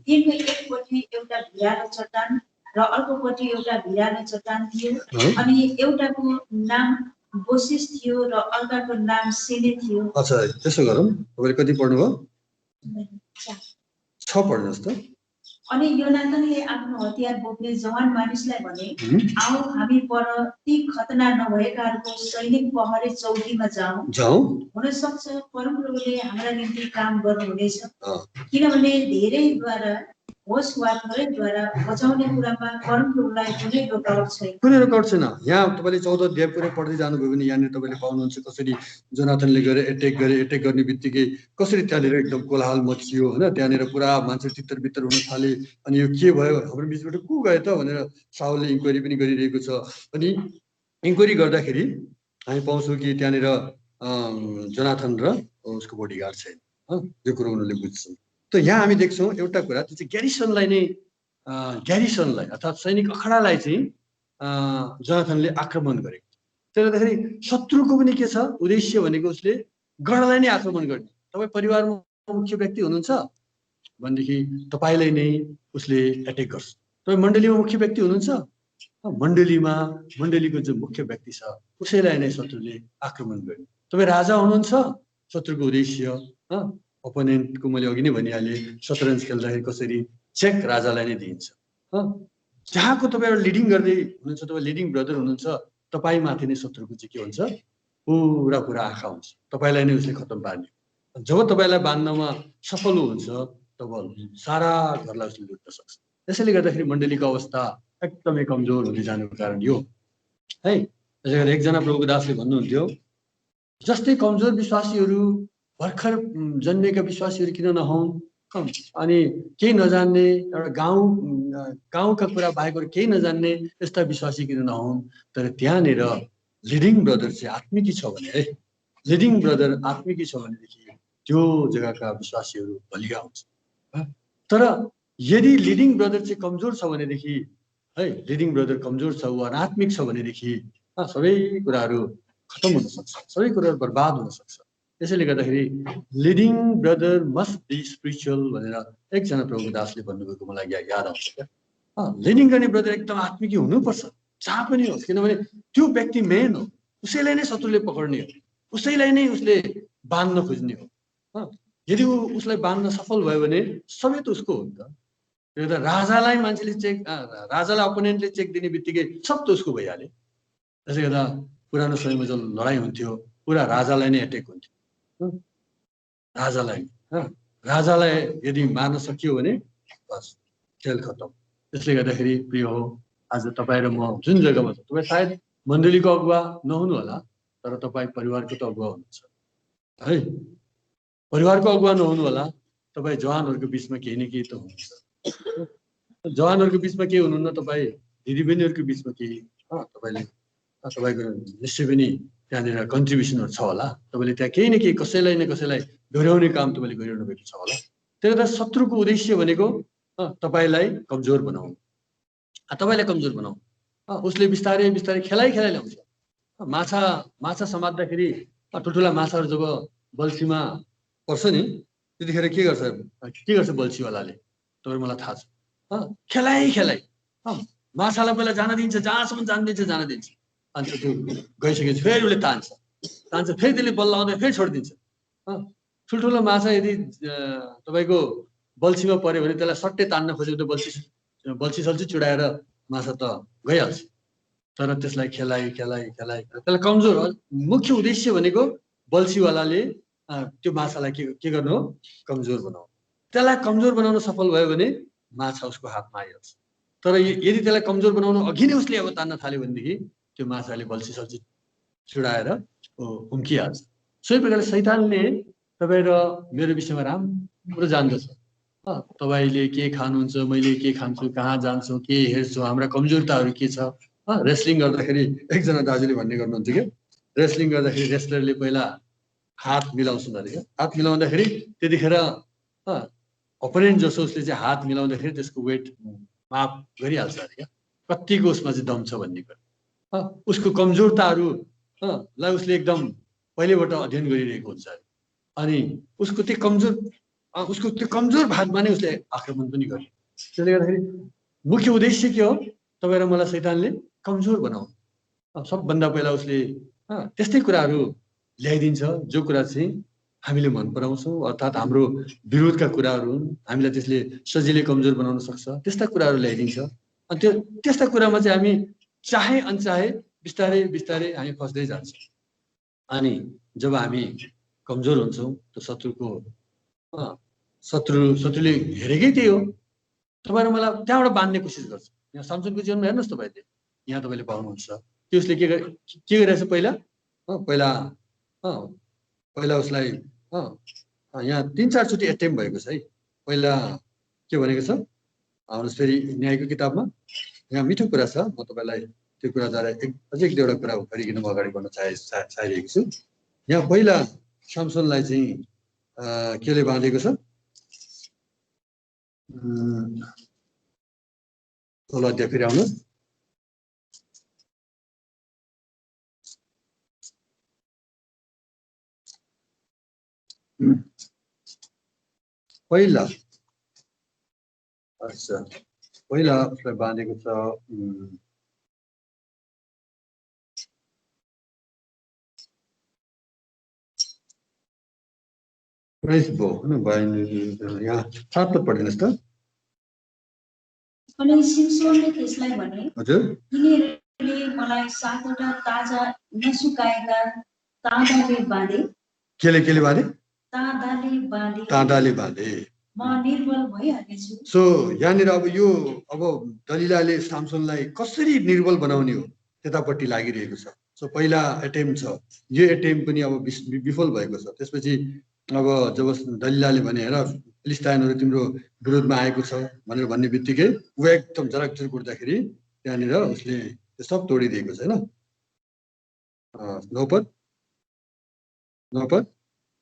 तिनको एकपट्टि एउटा भिरालो चट्टान र अर्कोपट्टि एउटा भिरालो चट्टान थियो। अनि एउटाको नाम बोसिस थियो र अर्काको नाम सेने थियो। अच्छा त्यसो गरौँ, तपाईले कति पढ्नुभयो? 6 पढ्नुहोस् त। अनि योनाथनले आफ्नो हतियार बोक्ने जवान मानिसलाई भने, आऊ हामी पर ती खतना नभएकाहरूको सैनिक पहरे चौकीमा जाउँ। हुन सक्छ परमप्रभुले हाम्रा निम्ति काम गर्नुहुनेछ, किनभने धेरैद्वारा होस् वा थोरैद्वारा बचाउने कुरामा परमप्रभुलाई कुनै रोकावट छैन। यहाँ तपाईँले 14 अध्याय पुरै पढ्दै जानुभयो भने यहाँनिर तपाईँले पाउनुहुन्छ कसरी जोनाथनले गएर एटेक गर्ने बित्तिकै कसरी त्यहाँनिर एकदम कोलाहल मचियो होइन। त्यहाँनिर पुरा मान्छे तितर बितर हुन थाले। अनि यो के भयो, हाम्रो बिचबाट को गयो त भनेर साउलले इन्क्वायरी पनि गरिरहेको छ। अनि इन्क्वायरी गर्दाखेरि हामी पाउँछौँ कि त्यहाँनिर जोनाथन र उसको बडीगार्ड छैन, यो कुरो उनीहरूले बुझ्छन्। त यहाँ हामी देख्छौँ एउटा कुरा, त्यो चाहिँ ग्यारिसनलाई अर्थात् सैनिक अखडालाई चाहिँ जोनाथनले आक्रमण गरेको। त्यसले गर्दाखेरि शत्रुको पनि के छ उद्देश्य भनेको, उसले गढलाई नै आक्रमण गर्ने। तपाईँ परिवारमा मुख्य व्यक्ति हुनुहुन्छ भनेदेखि तपाईँलाई नै उसले एटेक गर्छ। तपाईँ मण्डलीमा मुख्य व्यक्ति हुनुहुन्छ, मण्डलीको जो मुख्य व्यक्ति छ उसैलाई नै शत्रुले आक्रमण गर्ने। तपाईँ राजा हुनुहुन्छ, शत्रुको उद्देश्य अपोनेन्टको मैले अघि नै भनिहालेँ, शतरन्ज खेल्दाखेरि कसरी चेक राजालाई नै दिइन्छ। जहाँको तपाईँ एउटा लिडिङ गर्दै हुनुहुन्छ, तपाईँ लिडिङ ब्रदर हुनुहुन्छ, तपाईँमाथि नै शत्रुको चाहिँ के हुन्छ, पुरा आँखा हुन्छ, तपाईँलाई नै उसले खत्तम पार्ने। जब तपाईँलाई बाँध्नमा सफल हुन्छ तब सारा घरलाई उसले लुट्न सक्छ। त्यसैले गर्दाखेरि मण्डलीको अवस्था एकदमै कमजोर हुँदै जानुको कारण यो है। त्यसै गरी एकजना प्रभुको दासले भन्नुहुन्थ्यो, जस्तै कमजोर विश्वासीहरू, भर्खर जन्मेका विश्वासीहरू किन नहुन्, अनि केही नजान्ने एउटा गाउँका कुरा बाहेक केही नजान्ने यस्ता विश्वासी किन नहुन्। तर त्यहाँनिर लिडिङ ब्रदर चाहिँ आत्मिकी छ भने, लिडिङ ब्रदर आत्मिकी छ भनेदेखि त्यो जग्गाका विश्वासीहरू बलिया हुन्छ। तर यदि लिडिङ ब्रदर चाहिँ कमजोर छ भनेदेखि है, लिडिङ ब्रदर कमजोर छ वा अनात्मिक छ भनेदेखि सबै कुराहरू खत्तम हुन सक्छ, सबै कुराहरू बर्बाद हुन सक्छ। त्यसैले गर्दाखेरि leading brother must be spiritual भनेर एकजना प्रभु दासले भन्नुभएको मलाई याद आउँछ क्या। लिडिङ गर्ने ब्रदर एकदम आत्मिक हुनुपर्छ जहाँ पनि होस्, किनभने त्यो व्यक्ति मेन हो, उसैलाई नै शत्रुले पक्र्ने हो, उसैलाई नै उसले बाँध्न खोज्ने हो। यदि उसलाई बाँध्न सफल भयो भने सबै त उसको हो नि त। राजालाई मान्छेले चेक, राजालाई अपोनेन्टले चेक दिने बित्तिकै सब त उसको भइहाल्यो। त्यसले गर्दा पुरानो समयमा जो लडाइँ हुन्थ्यो पुरा राजालाई नै एटेक हुन्थ्यो, राजालाई यदि मार्न सकियो भने बस खेल खतम। त्यसले गर्दाखेरि प्रिय हो, आज तपाईँ र म जुन जग्गामा छ, तपाईँ सायद मण्डलीको अगुवा नहुनु होला, तर तपाईँ परिवारको त अगुवा हुनुहुन्छ है। परिवारको अगुवा नहुनु होला, तपाईँ जवानहरूको बिचमा केही न केही त हुनुहुन्छ। जवानहरूको बिचमा के हुनुहुन्न, तपाईँ दिदीबहिनीहरूको बिचमा केही तपाईँको निश्चय पनि त्यहाँनिर कन्ट्रिब्युसनहरू छ होला। तपाईँले त्यहाँ केही न केही कसैलाई न कसैलाई डोर्याउने काम तपाईँले गरिरहनु भएको छ होला। त्यही भएर शत्रुको उद्देश्य भनेको तपाईँलाई कमजोर बनाउनु, तपाईँलाई कमजोर बनाउनु। उसले बिस्तारै बिस्तारै खेलाइ ल्याउँछ। माछा समात्दाखेरि ठुल्ठुला माछाहरू जब बल्छीमा पर्छ नि, त्यतिखेर के गर्छ बल्छीवालाले, तपाईँ मलाई थाहा छ। खेलाइ माछालाई पहिला जान दिन्छ, जहाँसम्म जान दिन्छ, अनि त्यो गइसकेपछि फेरि उसले तान्छ, फेरि त्यसले बल लगाउँदै फेरि छोडिदिन्छ। ठुल्ठुलो माछा यदि तपाईँको बल्छीमा पऱ्यो भने त्यसलाई सट्टै तान्न खोज्यो त बल्छी सल्छी चुडाएर माछा त गइहाल्छ। तर त्यसलाई खेलाइ त्यसलाई कमजोर, मुख्य उद्देश्य भनेको बल्छीवालाले त्यो माछालाई के गर्नु हो, कमजोर बनाउनु। त्यसलाई कमजोर बनाउन सफल भयो भने माछा उसको हातमा आइहाल्छ। तर यदि त्यसलाई कमजोर बनाउनु अघि नै उसले अब तान्न थाल्यो भनेदेखि त्यो माछाले बल्छी सल्छी चुडाएर उम्किहाल्छ। सोही प्रकारले शैतानले तपाईँ र मेरो विषयमा राम्रो जान्दछ। तपाईँले के खानुहुन्छ, मैले के खान्छु, कहाँ जान्छु, के हेर्छु, हाम्रा कमजोरताहरू के छ। रेस्लिङ गर्दाखेरि एकजना दाजुले भन्ने गर्नुहुन्छ कि रेस्लिङ गर्दाखेरि रेस्लरले पहिला हात मिलाउँछन् अरे क्या। हात मिलाउँदाखेरि त्यतिखेर अपोनेन्ट जसो उसले चाहिँ हात मिलाउँदाखेरि त्यसको वेट माप गरिहाल्छ अरे क्या, कतिको उसमा चाहिँ दम छ भन्ने कुरा। उसको कमजोरताहरू लाई उसले एकदम पहिलेबाट अध्ययन गरिरहेको हुन्छ अरे। अनि उसको त्यो कमजोर भागमा नै उसले आक्रमण पनि गर्छ। त्यसले गर्दाखेरि मुख्य उद्देश्य के हो, तपाईँ र मलाई शैतानले कमजोर बनाउनु। सबभन्दा पहिला उसले त्यस्तै कुराहरू ल्याइदिन्छ जो कुरा चाहिँ हामीले मन पराउँछौँ, अर्थात् हाम्रो विरोधका कुराहरू हुन्, हामीलाई त्यसले सजिलै कमजोर बनाउन सक्छ, त्यस्ता कुराहरू ल्याइदिन्छ। अनि त्यस्ता कुरामा चाहिँ हामी चाहे अनचाहे बिस्तारै बिस्तारै हामी फस्दै जान्छौँ। अनि जब हामी कमजोर हुन्छौँ त शत्रुले हेरेकै त्यही हो, तपाईँ र मलाई त्यहाँबाट बाँध्ने कोसिस गर्छ। यहाँ सामसनको जीवनमा हेर्नुहोस् तपाईँले, यहाँ तपाईँले पाउनुहुन्छ कि उसले के गरिरहेछ पहिला उसलाई यहाँ 3-4 चोटि एटेम्प भएको छ है। पहिला के भनेको छ हाम्रो फेरि न्यायको किताबमा, यहाँ मिठो कुरा छ, म तपाईँलाई त्यो कुराद्वारा अझै एक दुईवटा कुरा गरिकन म अगाडि बढ्न चाहिरहेको छु। यहाँ पहिला सामसनलाई चाहिँ केले बाँधेको छ, 16 अध्याय फेरि आउनुहोस्। पहिला उसलाई बाँधेको छ यहाँ 7 पद पढिदिनुहोस् त। अनि सिमसोनले त्यसलाई भने, हजुर, तिनीहरूले मलाई 7वटा ताजा नसुकाएका ताँदाले बाँधे। केले बाँधे? ताँदाले बाँधे। म निर्बल भइहालेछु। सो यहाँनिर अब दलिलाले सामसनलाई कसरी निर्बल बनाउने हो त्यतापट्टि लागिरहेको छ। सो पहिला एटेम्प छ, यो एटेम्प पनि अब विफल भएको छ। त्यसपछि अब जब दलिलाले भने हेर फिलिस्ताइनहरू तिम्रो विरोधमा आएको छ भनेर भन्ने बित्तिकै ऊ एकदम जराकजुरुक उठ्दाखेरि त्यहाँनिर उसले त्यो सब तोडिदिएको छ होइन। 9 पद।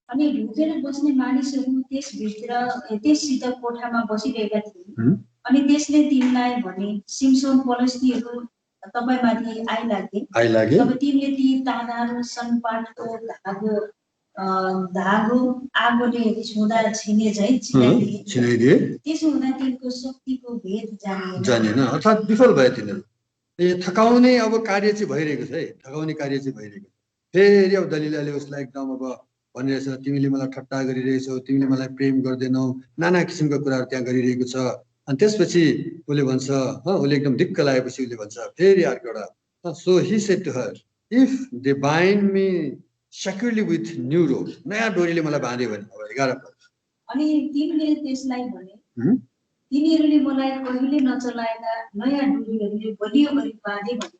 अनि ढुकेर बस्ने मानिसहरू त्यससित कोठामा बसिरहेका थिए। अनि त्यसले तिनलाई भने, सिमसोन पलस्तीहरू तपाईँमाथि आइलागे। तब तिनले ती ताँदाहरू सनपाटको धागो धागो आगोले छुँदा छिने झैँ छिनाइदिए छिनाइदिए त्यसो हुँदा तिनको शक्तिको भेद जानिएन जानेन अर्थात् विफल भए तिनीहरू थकाउने अब कार्य चाहिँ भइरहेको छ है थकाउने कार्य चाहिँ भइरहेको छ फेरि अब दलिलाले उसलाई एकदम अब भनिरहेछ तिमीले मलाई ठट्टा गरिरहेछौ तिमीले मलाई प्रेम गर्दैनौ नाना किसिमका कुराहरू त्यहाँ गरिरहेको छ अनि त्यसपछि उसले भन्छ उसले एकदम दिक्क लागेपछि उसले भन्छ फेरि अर्को एउटा so he said to her if they bind me securely with new rope नयाँ डोरीले मलाई बाँध्यो भने अब 11 पद अनि तिमीले त्यसलाई भने तिनीहरूले मलाई कहिले नचलाएका नयाँ डोरीहरूले बलियो गरी बाँधे भने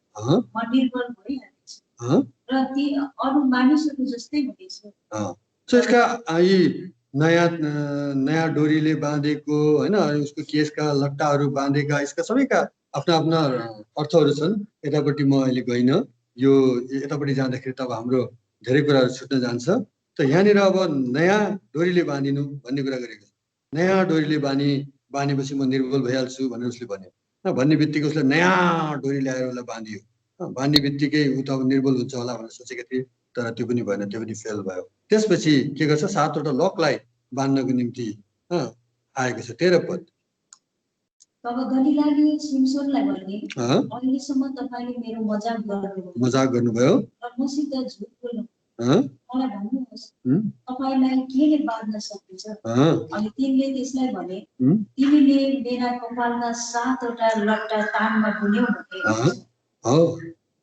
म निर्बल भइहाल्छु र ती अरू मानिसहरू जस्तै हुनेछु सो यसका यी नयाँ डोरीले बाँधेको होइन उसको केसका लट्टाहरू बाँधेका यसका सबैका आफ्ना आफ्ना अर्थहरू छन् यतापट्टि म अहिले गइनँ यो यतापट्टि जाँदाखेरि त अब हाम्रो धेरै कुराहरू छुट्न जान्छ त यहाँनिर अब नयाँ डोरीले बाँधिनु भन्ने कुरा गरेको छ नयाँ डोरीले बाँधेपछि म निर्बल भइहाल्छु भनेर उसले भन्यो भन्ने बित्तिकै उसलाई नयाँ डोरी ल्याएर उसलाई बाँधियो बाँध्ने बित्तिकै ऊ त अब निर्बल हुन्छ होला भनेर सोचेको थिएँ तर त्यो पनि भएन त्यो पनि फेल भयो त्यसपछि के गर्छ 7वटा लकलाई बाँध्नको निम्ति आएको छ 13 पद तब दलिलाले सिमसोनलाई भने अहिलेसम्म तपाईले मेरो मजाक गर्नुभयो र मसित झुट बोल्नु मलाई भन्नुहोस् तपाईलाई केले बाँध्न सकिन्छ अनि तिनले त्यसलाई भने तिमीले मेरा कपालका 7वटा लट्टा तानमा बुन्यौ भने हो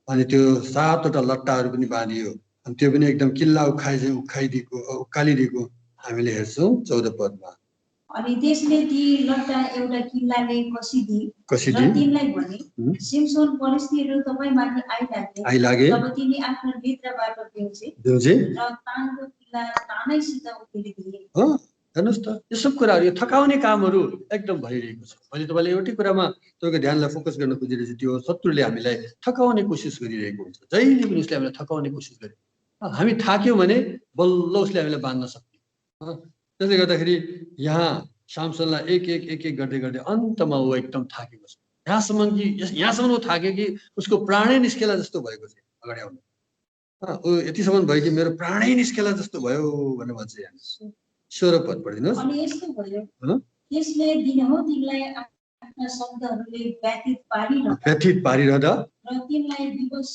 अनि त्यो 7वटा लट्टाहरू पनि बाँधियो अनि त्यो पनि एकदम किल्ला उकालिदिएको हामीले हेर्छौँ 14 पदमा अनि त्यसले ती लट्टा एउटा किल्लाले कसिदिए र तिनलाई भने सिमसोन परिस्थितिहरू तपाईमाथि आइलागे तब तिनी आफ्नो नेत्रबाट बेउजे र तानको किल्ला तानैसित उकेलिदिए हेर्नुहोस् त यो सब कुराहरू यो थकाउने कामहरू एकदम भइरहेको छ अहिले तपाईँले एउटै कुरामा तपाईँको ध्यानलाई फोकस गर्न खोजिरहेछ त्यो शत्रुले हामीलाई थकाउने कोसिस गरिरहेको हुन्छ जहिले पनि उसले हामीलाई थकाउने कोसिस गरे हामी थाक्यौँ भने बल्ल उसले हामीलाई बाँध्न सक्छ त्यसले गर्दाखेरि यहाँ सामसनलाई एक एक गर्दै अन्तमा ऊ एकदम थाकेको छ यहाँसम्म ऊ थाक्यो कि उसको प्राणै निस्केला जस्तो भएको छ अगाडि आउनु ऊ यतिसम्म भयो कि मेरो प्राणै निस्केला जस्तो भयो भनेर भन्छ यहाँ 16 पद पढिदिनुहोस् अनि यस्तो भयो त्यसले दिनहौ तिनलाई आफ्ना शब्दहरूले व्यथित पारिरहँदा र तिनलाई विवश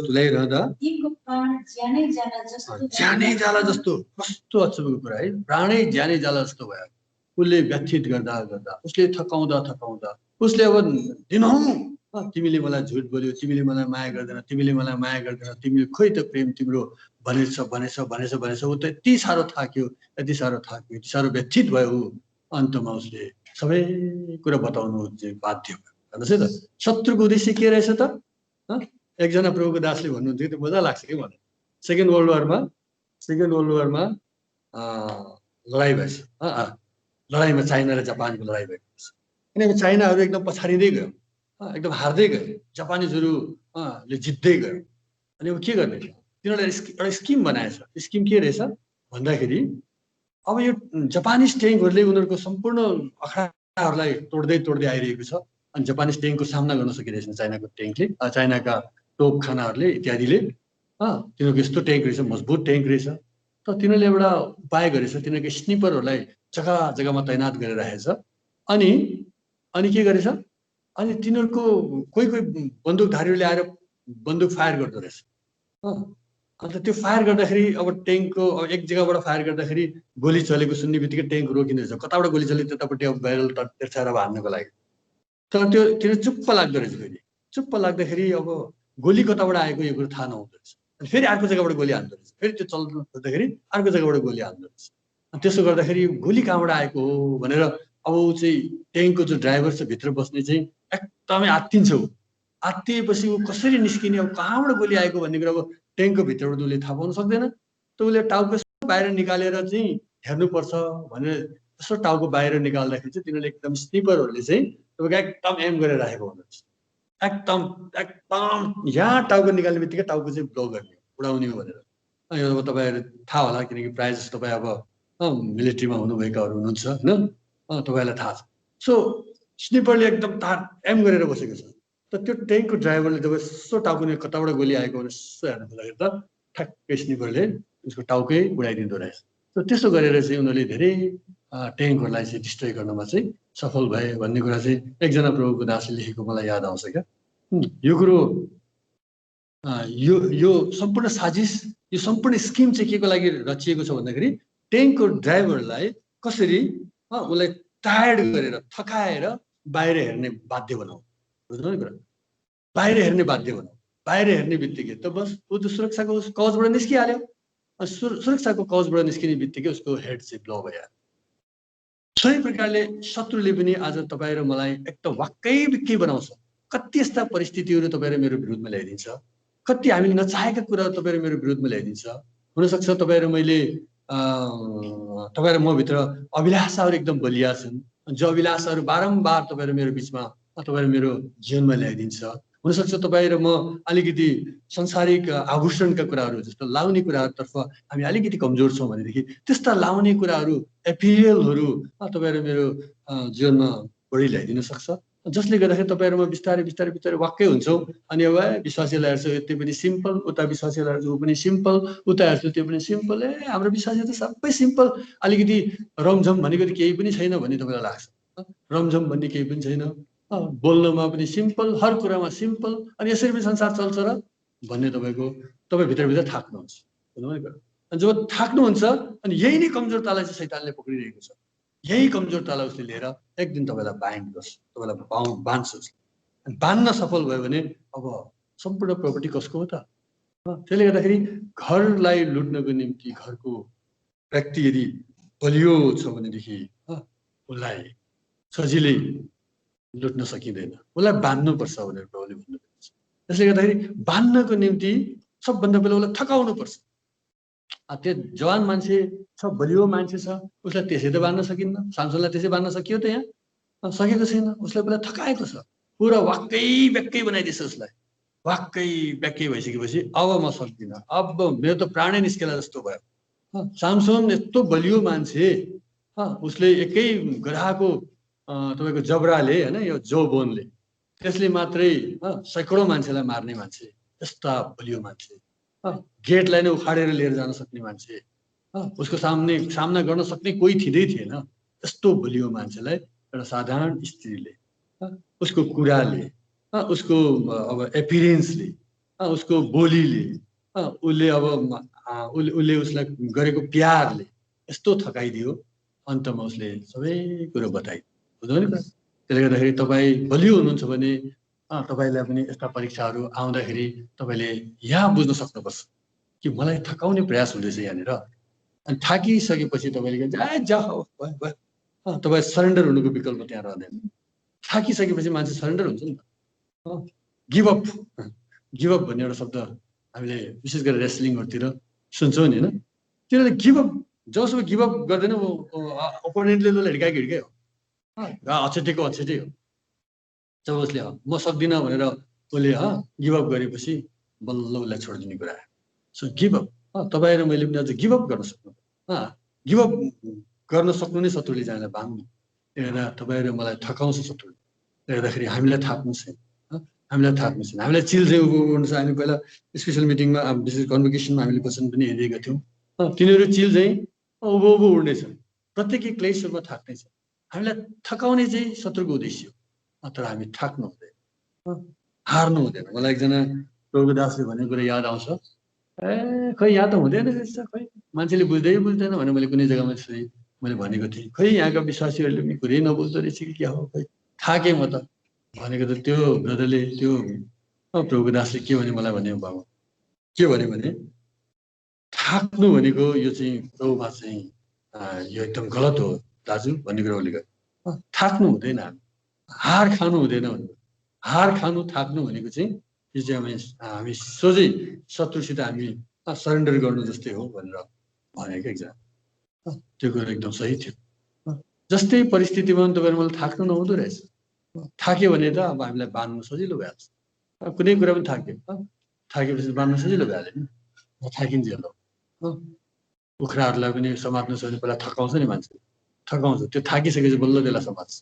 तुल्याइरहँदा तिनको प्राण ज्यानै जाला जस्तो कस्तो अचम्मको कुरा है प्राणै ज्यानै जाला जस्तो भयो उसले व्यथित गर्दा उसले थकाउँदा उसले अब दिनहौ तिमीले मलाई झुट बोल्यो तिमीले मलाई माया गर्दैन तिमीले खोइ त प्रेम तिम्रो भनेछ ऊ त यति साह्रो थाक्यो यति साह्रो व्यथित भयो अन्तमा उसले सबै कुरा बताउनु चाहिँ बाध्य भयो हेर्नुहोस् है त शत्रुको उद्देश्य के रहेछ त एकजना प्रभुको दासले भन्नुहुन्थ्यो त्यो मजा लाग्छ कि मलाई सेकेन्ड वर्ल्ड वारमा लडाइँ भएछ लडाइँमा चाइना र जापानको लडाइँ भएको छ किनभने चाइनाहरू एकदम पछाडिँदै गयो एकदम हार्दै गयो जापानिजहरूले जित्दै गयो अनि अब के गर्ने तिनीहरूले एउटा स्किम बनाएछ स्किम के रहेछ भन्दाखेरि अब यो जापानिज ट्याङ्कहरूले उनीहरूको सम्पूर्ण अखाडाहरूलाई तोड्दै आइरहेको छ अनि जापानिज ट्याङ्कको सामना गर्न सकिरहेछ चाइनाको ट्याङ्कले चाइनाका तोपखानाहरूले इत्यादिले तिनीहरूको यस्तो ट्याङ्क रहेछ मजबुत ट्याङ्क रहेछ त तिनीहरूले एउटा उपाय गरेछ तिनीहरूको स्निपरहरूलाई जग्गा जग्गामा तैनात गरेर राखेछ अनि के गरेछ अनि तिनीहरूको कोही बन्दुकधारीहरूले आएर बन्दुक फायर गर्दो रहेछ अन्त त्यो फायर गर्दाखेरि अब ट्याङ्कको अब एक जग्गाबाट फायर गर्दाखेरि गोली चलेको सुन्ने बित्तिकै ट्याङ्क रोकिँदैछ कताबाट गोली चल्यो त्यतापट्टि अब ब्यारल तेर्साएर हान्नको लागि तर त्यो चुप्प लाग्दो रहेछ फेरि चुप्प लाग्दाखेरि अब गोली कताबाट आएको यो कुरो थाहा नहुँदो रहेछ अनि फेरि अर्को जग्गाबाट गोली हान्दो रहेछ फेरि त्यो चल्नु खोज्दाखेरि अर्को जग्गाबाट गोली हान्दो रहेछ अनि त्यसो गर्दाखेरि गोली कहाँबाट आएको हो भनेर अब चाहिँ ट्याङ्कको जो ड्राइभर छ भित्र बस्ने चाहिँ एकदमै आत्तिन्छ आत्तिएपछि ऊ कसरी निस्किने अब कहाँबाट गोली आएको भन्ने कुरा अब ट्याङ्कको भित्रबाट उसले थाहा पाउन सक्दैन त उसले टाउको बाहिर निकालेर चाहिँ हेर्नुपर्छ भनेर यसो टाउको बाहिर निकाल्दाखेरि चाहिँ तिनीहरूले एकदम स्निपरहरूले चाहिँ तपाईँको एकदम एम गरेर राखेको हुनुहुन्छ एकदम यहाँ टाउको निकाल्ने बित्तिकै टाउको चाहिँ ब्लो गर्ने उडाउने हो भनेर अनि अब तपाईँहरू थाहा होला किनकि प्रायः जस्तो तपाईँ अब मिलिट्रीमा हुनुभएकाहरू हुनुहुन्छ होइन तपाईँलाई थाहा छ सो स्निपरले एकदम एम गरेर बसेको छ त त्यो ट्याङ्कको ड्राइभरले जब यसो टाउको कताबाट गोली आएको भने यसो हेर्न खोज्दाखेरि त ठ्याक्कै स्निपरले उसको टाउकै उडाइदिँदो रहेछ। त्यसो गरेर चाहिँ उनीहरूले धेरै ट्याङ्कहरूलाई चाहिँ डिस्ट्रोय गर्नमा चाहिँ सफल भए भन्ने कुरा चाहिँ एकजना प्रभुको दासले लेखेको मलाई याद आउँछ क्या। यो कुरो यो सम्पूर्ण साजिस, यो सम्पूर्ण स्किम चाहिँ के को लागि रचिएको छ भन्दाखेरि ट्याङ्कको ड्राइभरलाई कसरी उसलाई टायर्ड गरेर थकाएर बाहिर हेर्ने बाध्य बनाऊ, बुझ्नु नि कुरा, बाहिर हेर्ने बाध्य बनाऊ। बाहिर हेर्ने बित्तिकै त बस ऊ त सुरक्षाको कवचबाट निस्किहाल्यो। सुरक्षाको कवचबाट निस्किने बित्तिकै उसको हेड चाहिँ ब्लो भयो। सही प्रकारले शत्रुले पनि आज तपाईँ र मलाई एकदम वाक्कै बिक्कै बनाउँछ। कति यस्ता परिस्थितिहरू तपाईँ र मेरो विरुद्धमा ल्याइदिन्छ, कति हामीले नचाहेका कुराहरू तपाईँ र मेरो विरुद्धमा ल्याइदिन्छ। हुनसक्छ तपाईँ र मैले तपाईँ र म भित्र अभिलाषाहरू एकदम बलिया छन्, जो अभिलाषाहरू बारम्बार तपाईँ र मेरो बिचमा तपाईँ र मेरो जीवनमा ल्याइदिन्छ। हुनसक्छ तपाईँ र म अलिकति संसारिक आभूषणका कुराहरू जस्तो लाउने कुराहरूतर्फ हामी अलिकति कमजोर छौँ भनेदेखि त्यस्ता लाउने कुराहरू, एपिरियलहरू तपाईँ र मेरो जीवनमा बढी ल्याइदिन सक्छ, जसले गर्दाखेरि तपाईँ र म बिस्तारै बिस्तारै बिस्तारै वाक्कै हुन्छौँ। अनि अब विश्वासीलाई हेर्छु त्यो पनि सिम्पल, उता विश्वासीलाई हेर्छु ऊ पनि सिम्पल, उता हेर्छु त्यो पनि सिम्पल। हाम्रो विश्वासी त सबै सिम्पल, अलिकति रमझम भनेको त केही पनि छैन भन्ने तपाईँलाई लाग्छ। रमझम भन्ने केही पनि छैन, बोल्नमा पनि सिम्पल, हर कुरामा सिम्पल, अनि यसरी पनि संसार चल्छ र भन्ने तपाईँ भित्रभित्र थाक्नुहुन्छ। जब थाक्नुहुन्छ अनि यही नै कमजोरतालाई चाहिँ शैतानले पक्रिरहेको छ। यही कमजोरतालाई उसले लिएर एक दिन तपाईँलाई बाइन्ड गर्छ, तपाईँलाई बाँध्छ। अनि बाँध्न सफल भयो भने अब सम्पूर्ण प्रोपर्टी कसको हो त? त्यसले गर्दाखेरि घरलाई लुट्नको निम्ति घरको व्यक्ति यदि बलियो छ भनेदेखि उसलाई सजिलै लुट्न सकिँदैन, उसलाई बाँध्नुपर्छ भनेर प्रभुले भन्नुहुन्छ। त्यसले गर्दाखेरि बाँध्नको निम्ति सबभन्दा पहिला उसलाई थकाउनुपर्छ। त्यो जवान मान्छे छ, बलियो मान्छे छ, उसलाई त्यसै त बाँध्न सकिन्न। सामसनलाई त्यसै बाँध्न सकियो त? यहाँ सकेको छैन। उसलाई पहिला थकाएको छ, पुरा वाक्कै ब्याक्कै बनाइदिएछ उसलाई। वाक्कै ब्याक्कै भइसकेपछि अब म सक्दिनँ, अब मेरो त प्राणै निस्केला जस्तो भयो। सामसन यस्तो बलियो मान्छे, उसले एकै गधाको तपाईँको जबराले होइन, यो जोबोनले त्यसले मात्रै सैकडौँ मान्छेलाई मार्ने मान्छे, यस्ता बलियो मान्छे, गेटलाई नै उखाडेर लिएर जान सक्ने मान्छे, उसको सामना गर्न सक्ने कोही थिँदै थिएन। यस्तो बलियो मान्छेलाई एउटा साधारण स्त्रीले, उसको कुराले, उसको अब एपिरेन्सले, उसको बोलीले, उसले अब उसले उसलाई गरेको प्यारले यस्तो थकाइदियो। अन्तमा उसले सबै कुरो बताइदियो, बुझ्नु नि त? त्यसले गर्दाखेरि तपाईँ बलियो हुनुहुन्छ भने तपाईँलाई पनि यस्ता परीक्षाहरू आउँदाखेरि तपाईँले यहाँ बुझ्न सक्नुपर्छ कि मलाई थकाउने प्रयास हुँदैछ यहाँनिर। अनि थाकिसकेपछि तपाईँले तपाईँ सरेन्डर हुनुको विकल्प त्यहाँ रहँदैन। थाकिसकेपछि मान्छे सरेन्डर हुन्छ नि त। गिभअप भन्ने एउटा शब्द हामीले विशेष गरेर रेस्लिङहरूतिर सुन्छौँ नि, होइन? तिनीहरूले गिभअप जबसम्म गिभअप गर्दैन ओपोनेन्टले उसलाई हिर्काइ हो, अछेटेको अछेटै हो। जब उसले म सक्दिनँ भनेर उसले गिभअप गरेपछि बल्ल उसलाई छोडिदिने कुरा। सो गिभअप तपाईँ र मैले पनि अझ गिभअप गर्न सक्नु, गिभअप गर्न सक्नु नै शत्रुले जानेर बाँध्नु। हेर्दा तपाईँ र मलाई थकाउँछ शत्रुले। हेर्दाखेरि हामीलाई थाक्नु छैन, हामीलाई चिल चाहिँ उब्नु छ। हामी पहिला स्पेसल मिटिङमा विशेष कन्भोकेसनमा हामीले वचन पनि हेरिएका थियौँ। तिनीहरू चिल चाहिँ उभो उड्नेछन्, प्रत्येक क्लेशहरूमा थाक्नेछ। हामीलाई थकाउने चाहिँ शत्रुको उद्देश्य हो, तर हामी थाक्नु हुँदैन, हार्नु हुँदैन। मलाई एकजना प्रभुको दासले भनेको कुरा याद आउँछ, खै यहाँ त हुँदैन रहेछ, खै मान्छेले बुझ्दैन भने मैले कुनै जग्गामा मैले भनेको थिएँ, खै यहाँका विश्वासीहरूले पनि कुरै नबुझ्दो रहेछ कि क्या हो, खै थाकेँ म त भनेको। त त्यो ब्रदरले, त्यो प्रभुको दासले के भने मलाई भने बाबु, के भन्यो भने थाक्नु भनेको यो चाहिँ प्रभुमा चाहिँ यो एकदम गलत हो दाजु भन्ने कुरा उसले गर्यो। थाक्नु हुँदैन, हार खानु हुँदैन भनेको। हार खानु थाक्नु भनेको चाहिँ यो चाहिँ हामी सोझै शत्रुसित हामी सरेन्डर गर्नु जस्तै हो भनेर भनेको एकजना। त्यो कुरा एकदम सही थियो। जस्तै परिस्थितिमा तपाईँहरू मलाई थाक्नु नहुँदो रहेछ। थाक्यो भने त अब हामीलाई बाँध्नु सजिलो भइहाल्छ। कुनै कुरा पनि थाकेपछि बाँध्नु सजिलो भइहाल्यो नि, थाकिन्छ ल। कुखुराहरूलाई पनि समात्नु छ भने पहिला थकाउँछ नि मान्छे, थकाउँछ। त्यो थाकिसकेपछि बल्ल त्यसलाई समात्छ,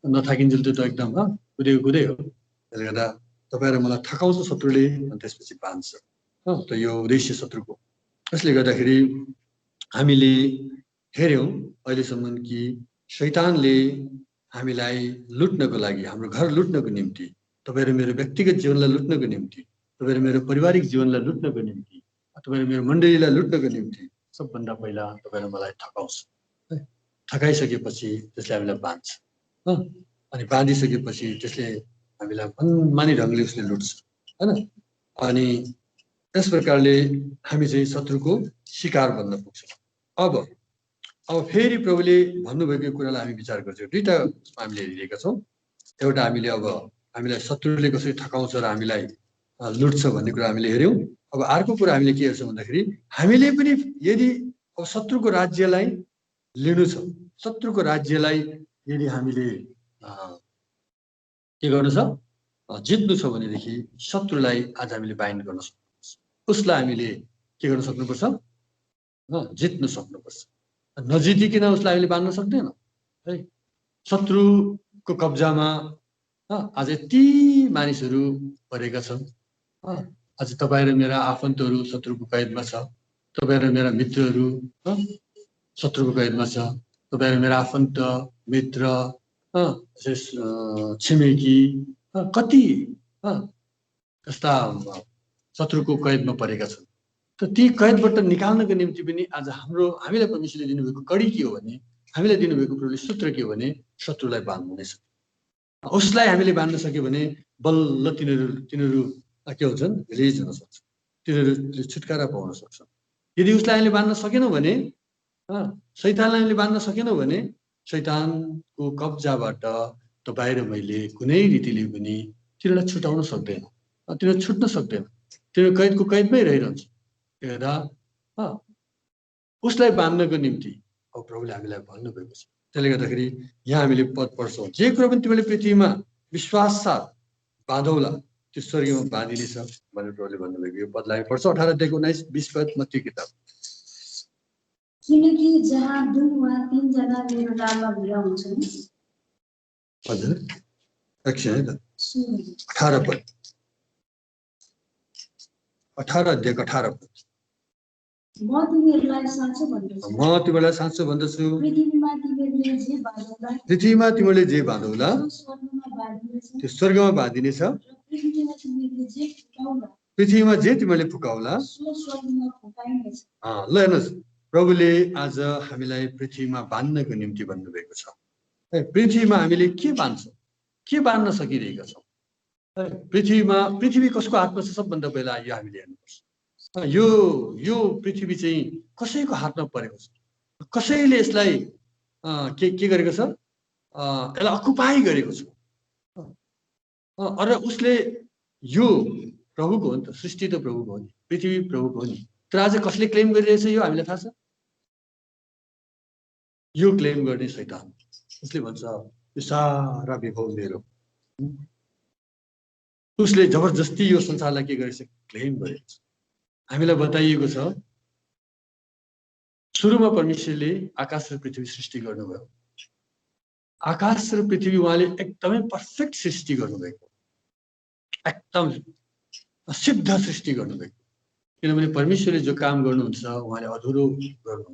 नथाकिन्जेल त्यो त एकदम कुदै हो। त्यसले गर्दा तपाईँ र मलाई थकाउँछ शत्रुले, अनि त्यसपछि बाँध्छ। त यो उद्देश्य शत्रुको यसले गर्दाखेरि हामीले हेर्यौं अहिलेसम्म कि शैतानले हामीलाई लुट्नको लागि, हाम्रो घर लुट्नको निम्ति, तपाईहरु मेरो व्यक्तिगत जीवनलाई लुट्नको निम्ति, तपाईहरु मेरो पारिवारिक जीवनलाई लुट्नको निम्ति, तपाईहरु मेरो मण्डलीलाई लुट्नको निम्ति सबभन्दा पहिला तपाईहरु मलाई ठगाउँछ। ठगाइसकेपछि त्यसले हामीलाई बाँध्छ, अनि बाँधिसकेपछि त्यसले हामीलाई मनमानी ढङ्गले उसले लुट्छ, हैन? अनि यस प्रकारले हामी चाहिँ शत्रुको शिकार बन्न पुग्छौँ। अब फेरि प्रभुले भन्नुभएको कुरालाई हामी विचार गर्छौँ। दुईटा हामीले हेरिरहेका छौँ। एउटा हामीले अब हामीलाई शत्रुले कसरी ठगाउँछ र हामीलाई लुट्छ भन्ने कुरा हामीले हेर्यौं। अब अर्को कुरा हामीले के हेर्छौँ भन्दाखेरि हामीले पनि यदि अब शत्रुको राज्यलाई लिनु छ, शत्रुको राज्यलाई यदि हामीले के गर्नु छ, जित्नु छ भनेदेखि शत्रुलाई आज हामीले बाइन्ड गर्न सक्नुपर्छ। उसलाई हामीले के गर्न सक्नुपर्छ, जित्नु सक्नुपर्छ। नजितिकन उसलाई हामीले बाँध्न सक्दैन है। शत्रुको कब्जामा आज यति मानिसहरू परेका छन्। आज तपाईँ र मेरा आफन्तहरू शत्रुको कैदमा छ, तपाईँ र मेरा मित्रहरू शत्रुको कैदमा छ, तपाईँ र मेरा आफन्त मित्र छिमेकी कति यस्ता शत्रुको कैदमा परेका छन्। त ती कैदबाट निकाल्नको निम्ति पनि आज हामीलाई परमेश्वरले दिनुभएको कडी के हो भने, हामीलाई दिनुभएको प्रभुले सूत्र के हो भने शत्रुलाई बाँध्नु नै छ। उसलाई हामीले बाँध्न सक्यो भने बल्ल तिनीहरू के हुन्छन्, रिलिज हुन सक्छ, तिनीहरूले छुटकारा पाउन सक्छ। यदि उसलाई हामीले बाँध्न सकेनौँ भने, शैतानलाई हामीले बाँध्न सकेनौँ भने शैतानको कब्जाबाट तपाईँ र मैले कुनै रीतिले पनि तिनीहरूलाई छुटाउन सक्दैन, तिनीहरू छुट्न सक्दैन, तिनीहरू कैदको कैदमै रहिरहन्छ। हेर्दा उसलाई बाँध्नको निम्ति अब प्रभुले हामीलाई भन्नुभएको छ। त्यसले गर्दाखेरि यहाँ हामीले पद पढ्छौँ, जे कुरो पनि तिमीले पृथ्वीमा विश्वास साथ बाँधौला त्यो स्वर्गीयमा बाँधिनेछ भनेर प्रभुले भन्नुभएको। यो पदलाई पढ्छौँ 18-19-20 पद मत्ती किताब। किनकि जहाँ 2 वा 3 जना मेरो नाममा भेला हुन्छन्, हजुर एकछिन है त, 18 पद, 18 अध्यायको 18 पद। म तिमीहरूलाई साँचो भन्दछु, म तिमीलाई साँचो भन्दछु, पृथ्वीमा तिमीले जे बाँधौला पृथ्वीमा तिमीले जे बाँधौला स्वर्गमा बाँधिनेछ, त्यो स्वर्गमा बाँधिनेछ, र पृथ्वीमा तिमीले जे फुकाउला पृथ्वीमा जे तिमीले फुकाउला सो स्वर्गमा फुकाइनेछ। ल हेर्नुहोस्, प्रभुले आज हामीलाई पृथ्वीमा बाँध्नको निम्ति भन्नुभएको छ। पृथ्वीमा हामीले के बाँध्छौँ, के बाँध्न सकिरहेका छौँ? पृथ्वी कसको हातमा छ? सबभन्दा पहिला यो हामीले हेर्नुपर्छ। यो पृथ्वी चाहिँ कसैको हातमा परेको छ, कसैले यसलाई के गरेको छ, यसलाई अकुपाई गरेको छ। र उसले यो प्रभुको हो नि त, सृष्टि त प्रभुको हो नि, पृथ्वी प्रभुको हो नि। तर आज कसले क्लेम गरिरहेछ यो हामीलाई थाहा छ? यो क्लेम गर्ने शैतान। उसले भन्छ यो सारा विभव मेरो। उसले जबरजस्ती यो संसारलाई के गरेछ, क्लेम गरेको छ। हामीलाई बताइएको छ सुरुमा परमेश्वरले आकाश र पृथ्वी सृष्टि गर्नुभयो। आकाश र पृथ्वी उहाँले एकदमै पर्फेक्ट सृष्टि गर्नुभएको, एकदम सिद्ध सृष्टि गर्नुभएको। किनभने परमेश्वरले जो काम गर्नुहुन्छ उहाँले अधुरो गर्नु,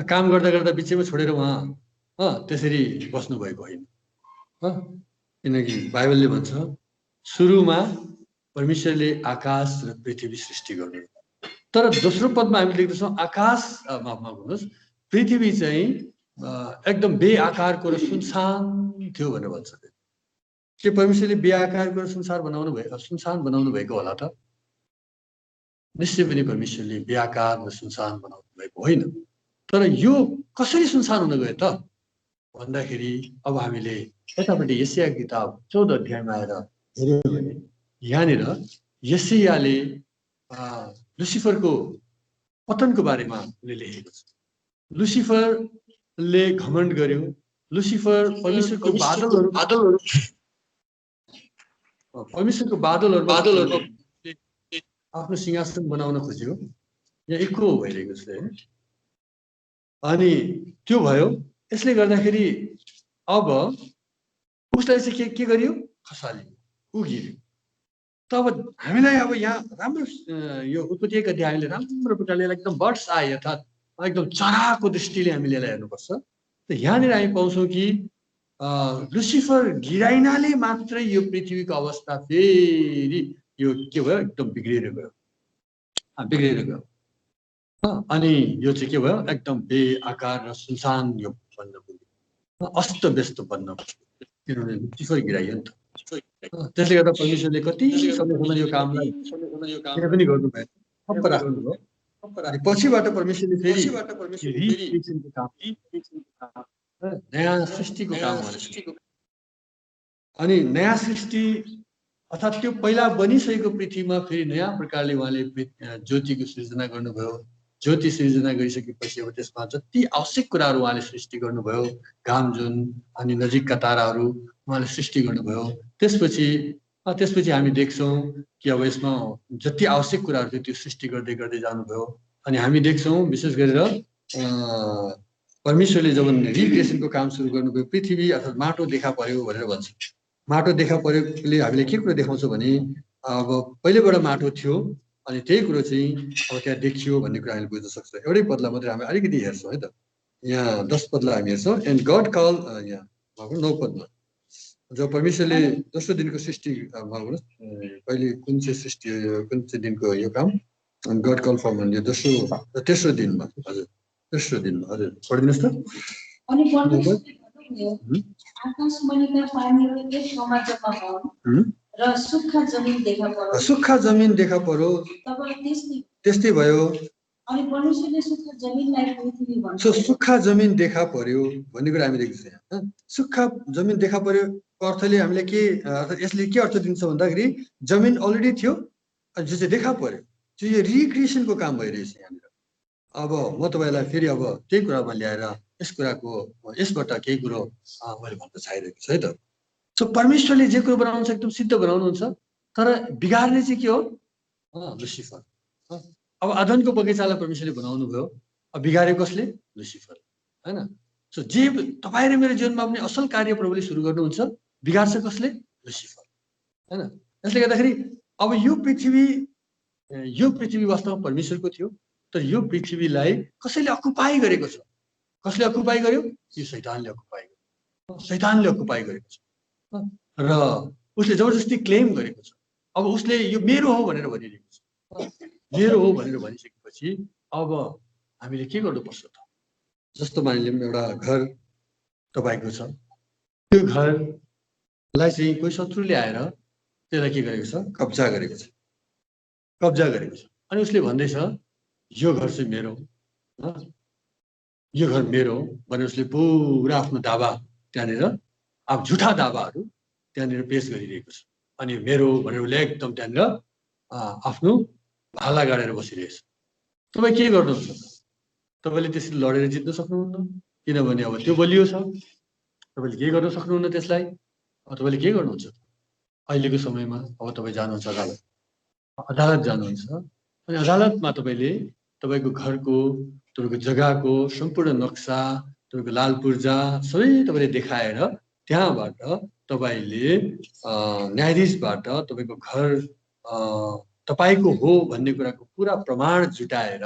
काम गर्दा गर्दा बिचैमा छोडेर उहाँ त्यसरी बस्नु भएको होइन। किनकि बाइबलले भन्छ सुरुमा परमेश्वरले आकाश र पृथ्वी सृष्टि गर्नु। तर दोस्रो पदमा हामी देख्दछौँ आकाश माफ गर्नुहोस्, पृथ्वी चाहिँ एकदम बेआकारको र सुनसान थियो भनेर भन्छ। के परमेश्वरले बेआकारको र सुनसान बनाउनु भएको होला त? निश्चय पनि परमेश्वरले बेआकार र सुनसान बनाउनु भएको होइन। तर यो कसरी सुनसान हुन गयो त भन्दाखेरि अब हामीले यतापट्टि यशाया किताब 14 अध्यायमा आएर हेर्यौँ भने यहाँनिर यशायाले लुसिफरको पतनको बारेमा उसले लेखेको छ। लुसिफरले घमण्ड गर्यो, लुसिफर परमेश्वरको बादलहरू आफ्नो सिंहासन बनाउन खोज्यो। यहाँ इको भइरहेको छ होइन। अनि त्यो भयो। यसले गर्दाखेरि अब उसलाई चाहिँ के गरियो, खसालियो, उगिर्यो। तब हामीलाई अब यहाँ राम्रो यो उत्पत्ति 1 अध्यायले राम्रो प्रकारले एकदम बर्ड्स आए अर्थात् एकदम चराको दृष्टिले हामीले यसलाई हेर्नुपर्छ। त यहाँनिर हामी पाउँछौँ कि लुसिफर गिराइनाले मात्रै यो पृथ्वीको अवस्था फेरि यो के भयो एकदम बिग्रिएर गयो अनि यो चाहिँ के भयो एकदम बेआकार र सुनसान यो बन्न पुग्यो, अस्त व्यस्त बन्न पुग्यो किनभने लुसिफर गिराइयो नि त। त्यसले गर्दा परमेश्वरले कति समयसम्म यो कामलाई किन पनि गर्नुभयो, ठप्प राख्नुभयो। अनि पछिबाट परमेश्वरले फेरि नयाँ सृष्टिको काम गर्नु। अनि नयाँ सृष्टि अर्थात् त्यो पहिला बनिसकेको पृथ्वीमा फेरि नयाँ प्रकारले उहाँले ज्योतिको सृजना गर्नुभयो। ज्योति सृजना गरिसकेपछि अब त्यसमा जति आवश्यक कुराहरू उहाँले सृष्टि गर्नुभयो, घाम जुन अनि नजिकका ताराहरू उहाँले सृष्टि गर्नुभयो। त्यसपछि हामी देख्छौँ कि अब यसमा जति आवश्यक कुराहरू थियो त्यो सृष्टि गर्दै गर्दै जानुभयो। अनि हामी देख्छौँ विशेष गरेर परमेश्वरले जब रिक्रिएसनको काम सुरु गर्नुभयो, पृथ्वी अर्थात् माटो देखा पर्यो भनेर भन्छ। माटो देखा परेकोले हामीले के कुरो देखाउँछ भने अब पहिलेबाट माटो थियो अनि त्यही कुरो चाहिँ अब त्यहाँ देखियो भन्ने कुरा हामीले बुझ्न सक्छौँ। एउटै पदलाई मात्रै हामी अलिकति हेर्छौँ है त। यहाँ 10 पदलाई हामी हेर्छौँ। एन्ड गड कल यहाँ 9 पदमा जब परमेश्वरले दोस्रो दिनको सृष्टि पहिले कुन चाहिँ सृष्टि कुन चाहिँ दिनको यो काम गड कल फर्म यो तेस्रो दिनमा हजुर तेस्रो दिनमा हजुर पढिदिनुहोस् त। अनि आकाशमणिका पानीहरू एक ठाउँमा जम्मा भए र सुक्खा जमिन देखा पर्यो। सुक्खा जमिन देखा पर्यो तब त्यस्तै भयो। अनि परमेश्वरले सुक्खा जमिनलाई पृथ्वी भन्छ। सुक्खा जमिन देखा पर्यो भन्ने कुरा हामी देख्छौँ यहाँ। सुक्खा जमिन देखा पर्यो अर्थले हामीले के यसले के अर्थ दिन्छ भन्दाखेरि जमिन अलरेडी थियो जो चाहिँ देखा पर्यो, जो यो रिक्रिएसनको काम भइरहेछ यहाँनिर। अब म तपाईँलाई फेरि अब त्यही कुरामा ल्याएर यस कुराको यसबाट केही कुरो मैले भन्न चाहिरहेको छु है त। सो परमेश्वरले जे कुरो बनाउनुहुन्छ एकदम सिद्ध बनाउनुहुन्छ, तर बिगार्ने चाहिँ के हो? लुसिफर। अब अदनको बगैँचालाई परमेश्वरले बनाउनु भयो, अब बिगारे कसले? लुसिफर हैन। सो जे तपाईँ र मेरो जीवनमा पनि असल कार्य प्रभुले सुरु गर्नुहुन्छ, बिगार्छ कसले? लुसिफर हैन। यसले गर्दाखेरि अब यो पृथ्वी वास्तवमा परमेश्वरको थियो, तर यो पृथ्वीलाई कसैले अकुपाई गरेको छ। कसले अकुपाई गर्यो? यो शैतानले अकुपाई गर्यो। शैतानले अकुपाई गरेको छ र उसले जबरजस्ती क्लेम गरेको छ। अब उसले यो मेरो हो भनेर भनिरहेको छ। मेरो हो भनेर भनिसकेपछि अब हामीले के गर्नुपर्छ त? जस्तो मानिलिउँ एउटा घर तपाईँको छ, त्यो घरलाई चाहिँ कोही शत्रुले आएर त्यसलाई के गरेको छ? कब्जा गरेको छ। अनि उसले भन्दैछ यो घर चाहिँ मेरो, यो घर मेरो भनेर उसले पुरा आफ्नो दावा त्यहाँनिर अब झुठा दावाहरू त्यहाँनिर पेश गरिरहेको छ। अनि मेरो भनेर उसले एकदम त्यहाँनिर आफ्नो भाला गाडेर बसिरहेछ। तपाईँ के गर्नुहुन्छ त? तपाईँले त्यसरी लडेर जित्न सक्नुहुन्न, किनभने अब त्यो बलियो छ। तपाईँले के गर्न सक्नुहुन्न त्यसलाई। तपाईँले के गर्नुहुन्छ त? अहिलेको समयमा अब तपाईँ जानुहुन्छ अदालत जानुहुन्छ अनि अदालतमा तपाईँले तपाईँको घरको तपाईँको जग्गाको सम्पूर्ण नक्सा तपाईँको लाल पूर्जा सबै तपाईँले देखाएर त्यहाँबाट तपाईँले न्यायाधीशबाट तपाईँको घर तपाईँको हो भन्ने कुराको पुरा प्रमाण जुटाएर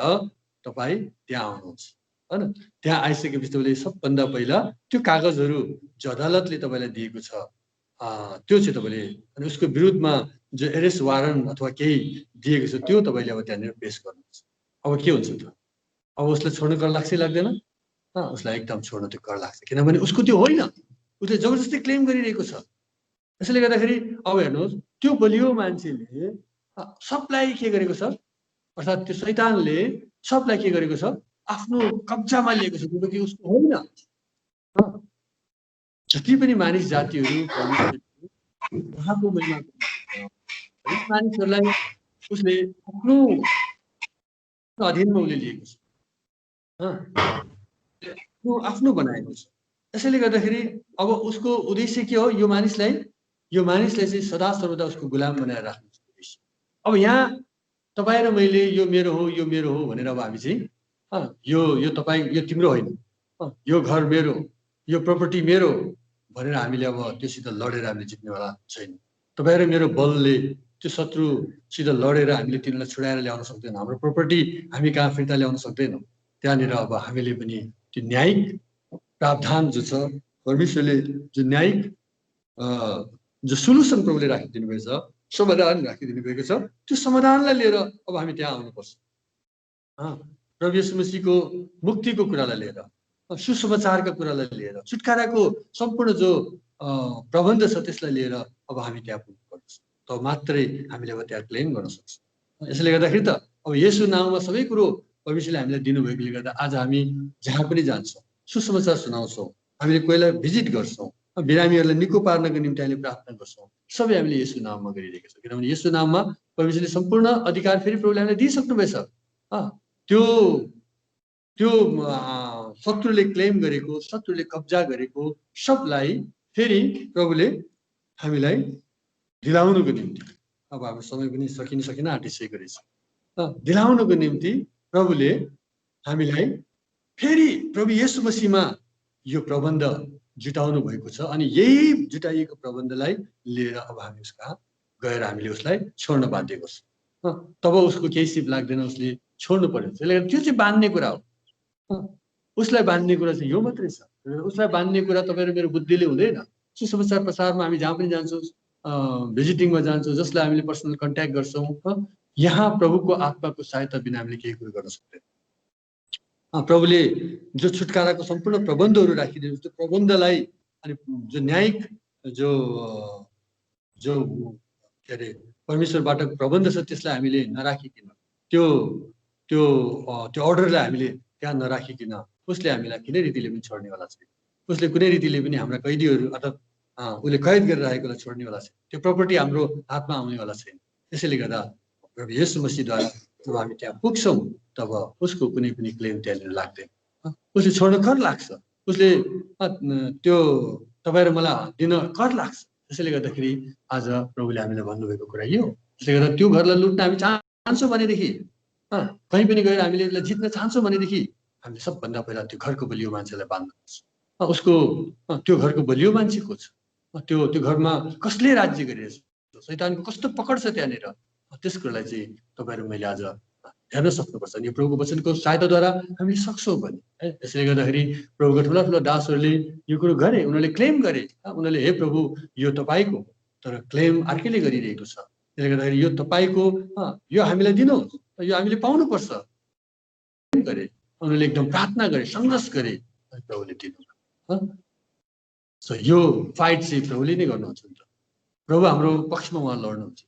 तपाईँ त्यहाँ आउनुहुन्छ हैन। त्यहाँ आइसकेपछि तपाईँले सबभन्दा पहिला त्यो कागजहरू जो अदालतले तपाईँलाई दिएको छ त्यो चाहिँ तपाईँले अनि उसको विरुद्धमा जो एरेस्ट वारन्ट अथवा केही दिएको छ त्यो तपाईँले अब त्यहाँनिर पेश गर्नुहुन्छ। अब के हुन्छ त? अब उसलाई छोड्नु कर लाग्छ लाग्दैन? उसलाई एकदम छोड्नु त्यो कर लाग्छ, किनभने उसको त्यो होइन, उसले जबरजस्ती क्लेम गरिरहेको छ। यसले गर्दाखेरि अब हेर्नुहोस् त्यो बलियो मान्छेले सबलाई के गरेको छ, अर्थात् त्यो शैतानले सबलाई के गरेको छ? आफ्नो कब्जामा लिएको छ, किनकि उसको होइन। जति पनि मानिस जातिहरू उहाँको महिमा मानिसहरूलाई उसले आफ्नो अधीनमा उसले लिएको छ, आफ्नो बनाएको छ। यसैले गर्दाखेरि अब उसको उद्देश्य के हो? यो मानिसलाई चाहिँ सदा सर्वदा उसको गुलाम बनाएर राख्नु उद्देश्य। अब यहाँ तपाईँ र मैले यो मेरो हो भनेर अब हामी चाहिँ यो तपाईँ यो तिम्रो होइन, यो घर मेरो, यो प्रपर्टी मेरो भनेर हामीले अब त्योसित लडेर हामीले जित्नेवाला छैन। तपाईँ र मेरो बलले त्यो शत्रुसित लडेर हामीले तिनीलाई छुडाएर ल्याउन सक्दैनौँ, हाम्रो प्रोपर्टी हामी कहाँ फिर्ता ल्याउन सक्दैनौँ। त्यहाँनिर अब हामीले पनि त्यो न्यायिक प्रावधान जो छ, परमेश्वरले जो न्यायिक जो सोल्युसन प्रभुले राखिदिनु भएको छ, समाधान राखिदिनु भएको छ, त्यो समाधानलाई लिएर अब हामी त्यहाँ आउनुपर्छ। प्रभु येशू मसीहको मुक्तिको कुरालाई लिएर, सुसमाचारका कुरालाई लिएर, छुटकाराको सम्पूर्ण जो प्रबन्ध छ त्यसलाई लिएर अब हामी त्यहाँ पुग्नुपर्छ। तब मात्रै हामीले अब त्यहाँ क्लेम गर्न सक्छौँ। यसले गर्दाखेरि त अब येशू नाममा सबै कुरो परमेश्वरले हामीलाई दिनुभएकोले गर्दा आज हामी जहाँ पनि जान्छौँ, सुसमाचार सुनाउँछौँ, हामीले कोहीलाई भिजिट गर्छौँ, बिरामीहरूलाई निको पार्नको निम्ति हामीले प्रार्थना गर्छौँ, सबै हामीले येशू नाममा गरिरहेका छौँ। किनभने येशू नाममा परमेश्वरले सम्पूर्ण अधिकार फेरि प्रभुले हामीलाई दिइसक्नु भएछ। त्यो त्यो शत्रुले क्लेम गरेको, शत्रुले कब्जा गरेको सबलाई फेरि प्रभुले हामीलाई दिलाउनुको निम्ति, अब हाम्रो समय पनि सकिन आँटिसकेको रहेछ, दिलाउनुको निम्ति प्रभुले हामीलाई फेरि प्रभु येशू मसीहमा यो प्रबन्ध जुटाउनु भएको छ। अनि यही जुटाइएको प्रबन्धलाई लिएर अब हामी उसका गएर हामीले उसलाई छोड्न बाध्य गर्छौँ। तब उसको केही सिप लाग्दैन, उसले छोड्नु पर्यो। त्यसले गर्दा त्यो चाहिँ बान्ने कुरा हो। उसलाई बान्ने कुरा चाहिँ यो मात्रै छ। उसलाई बान्ने कुरा तपाईँहरू मेरो बुद्धिले हुँदैन। सुसमाचार प्रसारमा हामी जहाँ पनि जान्छौँ, भिजिटिङमा जान्छौँ, जसलाई हामीले पर्सनल कन्ट्याक्ट गर्छौँ, यहाँ प्रभुको आत्माको सहायता बिना हामीले केही कुरो गर्न सक्दैन। प्रभुले जो छुटकाराको सम्पूर्ण प्रबन्धहरू राखिदिनु, त्यो प्रबन्धलाई अनि जो न्यायिक जो जो के अरे परमेश्वरबाट प्रबन्ध छ त्यसलाई हामीले नराखिकन, त्यो त्यो त्यो अर्डरलाई हामीले त्यहाँ नराखिकन उसले हामीलाई कुनै रीतिले पनि छोड्नेवाला छैन। उसले कुनै रीतिले पनि हाम्रा कैदीहरू अर्थात् उसले कैद गरेर राखेकोलाई छोड्नेवाला छैन। त्यो प्रपर्टी हाम्रो हातमा आउनेवाला छैन। त्यसैले गर्दा प्रभु येशू मसीहद्वारा जब हामी त्यहाँ पुग्छौँ तब उसको कुनै पनि क्लेम त्यहाँनिर लाग्दैन। उसले छोड्न कर लाग्छ, उसले त्यो तपाईँ र मलाई दिन कर लाग्छ। त्यसैले गर्दाखेरि आज प्रभुले हामीलाई भन्नुभएको कुरा यो। त्यसले गर्दा त्यो घरलाई लुट्न हामी चाहन्छौँ भनेदेखि, कहीँ पनि गएर हामीले यसलाई जित्न चाहन्छौँ भनेदेखि हामीले सबभन्दा पहिला त्यो घरको बलियो मान्छेलाई बाँध्नुपर्छ। उसको त्यो घरको बलियो मान्छे को छ, त्यो घरमा कसले राज्य गरिरहेछ, शैतानको कस्तो पकड छ त्यहाँनिर, त्यस कुरालाई चाहिँ तपाईँहरू मैले आज हेर्न सक्नुपर्छ। अनि यो प्रभुको वचनको सहायताद्वारा हामीले सक्छौँ पनि है। त्यसले गर्दाखेरि प्रभुको ठुला ठुला दासहरूले यो कुरो गरे, उनीहरूले क्लेम गरे, उनीहरूले हे प्रभु यो तपाईँको, तर क्लेम अर्कैले गरिरहेको छ। त्यसले गर्दाखेरि यो तपाईँको, यो हामीलाई दिनुहोस्, यो हामीले पाउनुपर्छ गरे। उनीहरूले एकदम प्रार्थना गरे, सङ्घर्ष गरे, प्रभुले दिनु। यो फाइट चाहिँ प्रभुले नै गर्नुहुन्छ नि त। प्रभु हाम्रो पक्षमा उहाँ लड्नुहुन्छ,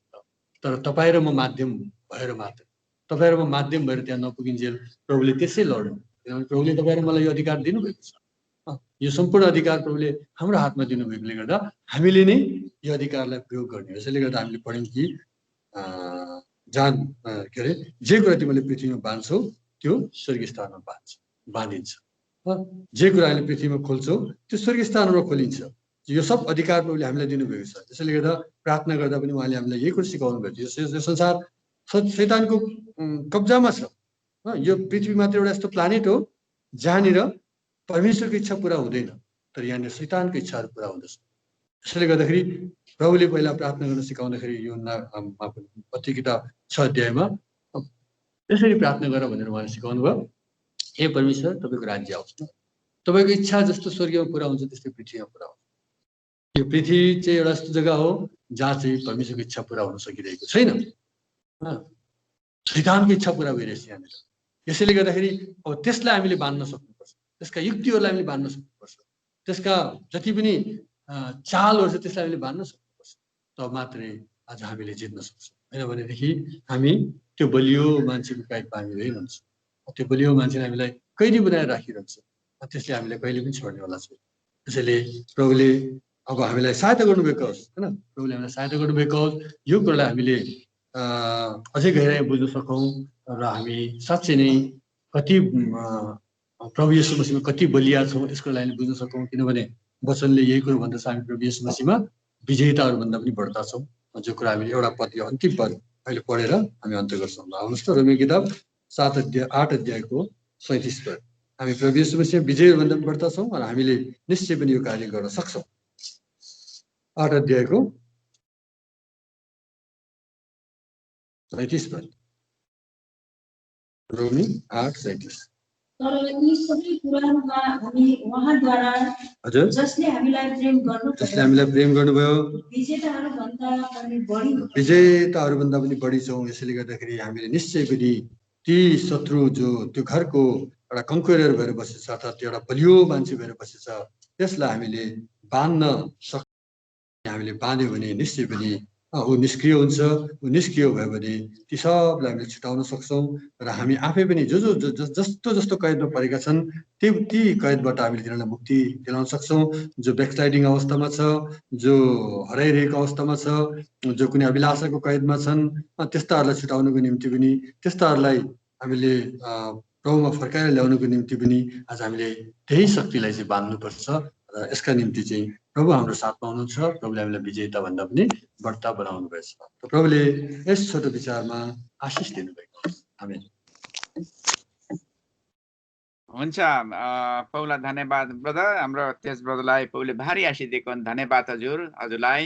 तर तपाईँ र म माध्यम भएर मात्र, तपाईँ र म माध्यम भएर त्यहाँ नपुगिन्जेल प्रभुले त्यसै लड्नु। किनभने प्रभुले तपाईँ र मलाई यो अधिकार दिनुभएको छ। यो सम्पूर्ण अधिकार प्रभुले हाम्रो हातमा दिनुभएकोले गर्दा हामीले नै यो अधिकारलाई प्रयोग गर्ने हो। यसैले गर्दा हामीले पढ्यौँ कि के अरे जे कुरा तिमीले पृथ्वीमा बाँध्छौ त्यो स्वर्गीय स्थानमा बाँधिन्छ, जे कुरा हामीले पृथ्वीमा खोल्छौ त्यो स्वर्गीय स्थानमा खोलिन्छ। यो सब अधिकार प्रभुले हामीलाई दिनुभएको छ। त्यसैले गर्दा प्रार्थना गर्दा पनि उहाँले हामीलाई यही कुरा सिकाउनु भएको थियो। यो संसार शैतानको कब्जामा छ। यो पृथ्वी मात्र एउटा यस्तो प्लानेट हो जहाँनिर परमेश्वरको इच्छा पुरा हुँदैन, तर यहाँनिर शैतानको इच्छाहरू पुरा हुँदछ। त्यसैले गर्दाखेरि प्रभुले पहिला प्रार्थना गर्न सिकाउँदाखेरि यो पत्री किताब 6 अध्यायमा यसरी प्रार्थना गर भनेर उहाँले सिकाउनु भयो। हे परमेश्वर, तपाईँको राज्य आओस् न, तपाईँको इच्छा जस्तो स्वर्गीयमा पुरा हुन्छ त्यस्तै पृथ्वीमा पुरा हुन्छ। यो पृथ्वी चाहिँ एउटा यस्तो जग्गा हो जहाँ चाहिँ परमेश्वरको इच्छा पुरा हुन सकिरहेको छैन, शैतानको इच्छा पुरा भइरहेछ यहाँनिर। यसैले गर्दाखेरि अब त्यसलाई हामीले बाँध्न सक्नुपर्छ, त्यसका युक्तिहरूलाई हामीले बाँध्न सक्नुपर्छ, त्यसका जति पनि चालहरू छ त्यसलाई हामीले बाँध्न सक्नुपर्छ। तब मात्रै आज हामीले जित्न सक्छौँ। होइन भनेदेखि हामी त्यो बलियो मान्छेको काइट पानी रहन्छ, त्यो बलियो मान्छेले हामीलाई कैदी बनाएर राखिरहन्छ, त्यसले हामीलाई कहिले पनि छोड्नेवाला छैन। त्यसैले प्रभुले अब हामीलाई सहायता गर्नुभएको होस्, होइन, प्रभुले हामीलाई सहायता गर्नुभएको होस्। यो कुरालाई हामीले अझै गहिराइ बुझ्न सकौँ र हामी साँच्चै नै कति प्रभु येशू मसीहमा कति बलिया छौँ यस कुरालाई हामीले बुझ्न सकौँ। किनभने वचनले यही कुरो भन्दछ, हामी प्रभु येशू मसीहमा विजेताहरूभन्दा पनि बढ्ता छौँ। जो कुरा हामीले एउटा पद, यो अन्तिम पद अहिले पढेर हामी अन्त्य गर्छौँ। आउनुहोस् त रोमी किताब 8 अध्यायको 37 पद। हामी प्रभु येशू मसीहमा विजयहरूभन्दा पनि बढ्ता छौँ र हामीले निश्चय पनि यो कार्य गर्न सक्छौँ। 8 अध्यायको 37 पद रोमी 8:37 तर यी सबै कुराहरूमा हामी उहाँद्वारा हजुर जसले हामीलाई प्रेम जसले गर्नुभयो हामीलाई प्रेम गर्नुभयो विजेताहरूभन्दा पनि बढी हो। विजेताहरूभन्दा पनि बढी छौँ। यसैले गर्दाखेरि हामीले निश्चय पनि ती शत्रु जो त्यो घरको एउटा कङ्कुरेर भएर बसेछ अर्थात् एउटा बलियो मान्छे भएर बसेछ त्यसलाई हामीले बाँध्न हामीले बाँध्यो भने निश्चय पनि ऊ निष्क्रिय हुन्छ। ऊ निष्क्रिय भयो भने ती सबलाई हामीले छुटाउन सक्छौँ र हामी आफै पनि जस्तो जस्तो कैदमा परेका छन् ती कैदबाट हामीले तिनीहरूलाई मुक्ति दिलाउन सक्छौँ। जो ब्याकस्लाइडिङ अवस्थामा छ, जो हराइरहेको अवस्थामा छ, जो कुनै अभिलाषाको कैदमा छन् त्यस्ताहरूलाई छुटाउनुको निम्ति पनि त्यस्ताहरूलाई हामीले प्रभुमा फर्काएर ल्याउनुको निम्ति पनि आज हामीले त्यही शक्तिलाई चाहिँ बाँध्नुपर्छ र यसका निम्ति चाहिँ प्रभु हाम्रो साथमा हुनुहुन्छ। प्रभुले हामीलाई विजेता भन्दा पनि बढ्ता बनाउनु भएछ। प्रभुले यस छोटो विचारमा आशिष दिनुभएको। आमेन। हुन्छ पौला धन्यवाद ब्रदर। हाम्रो त्यस ब्रदरलाई पौले भारी आशिष दिएको धन्यवाद हजुरलाई।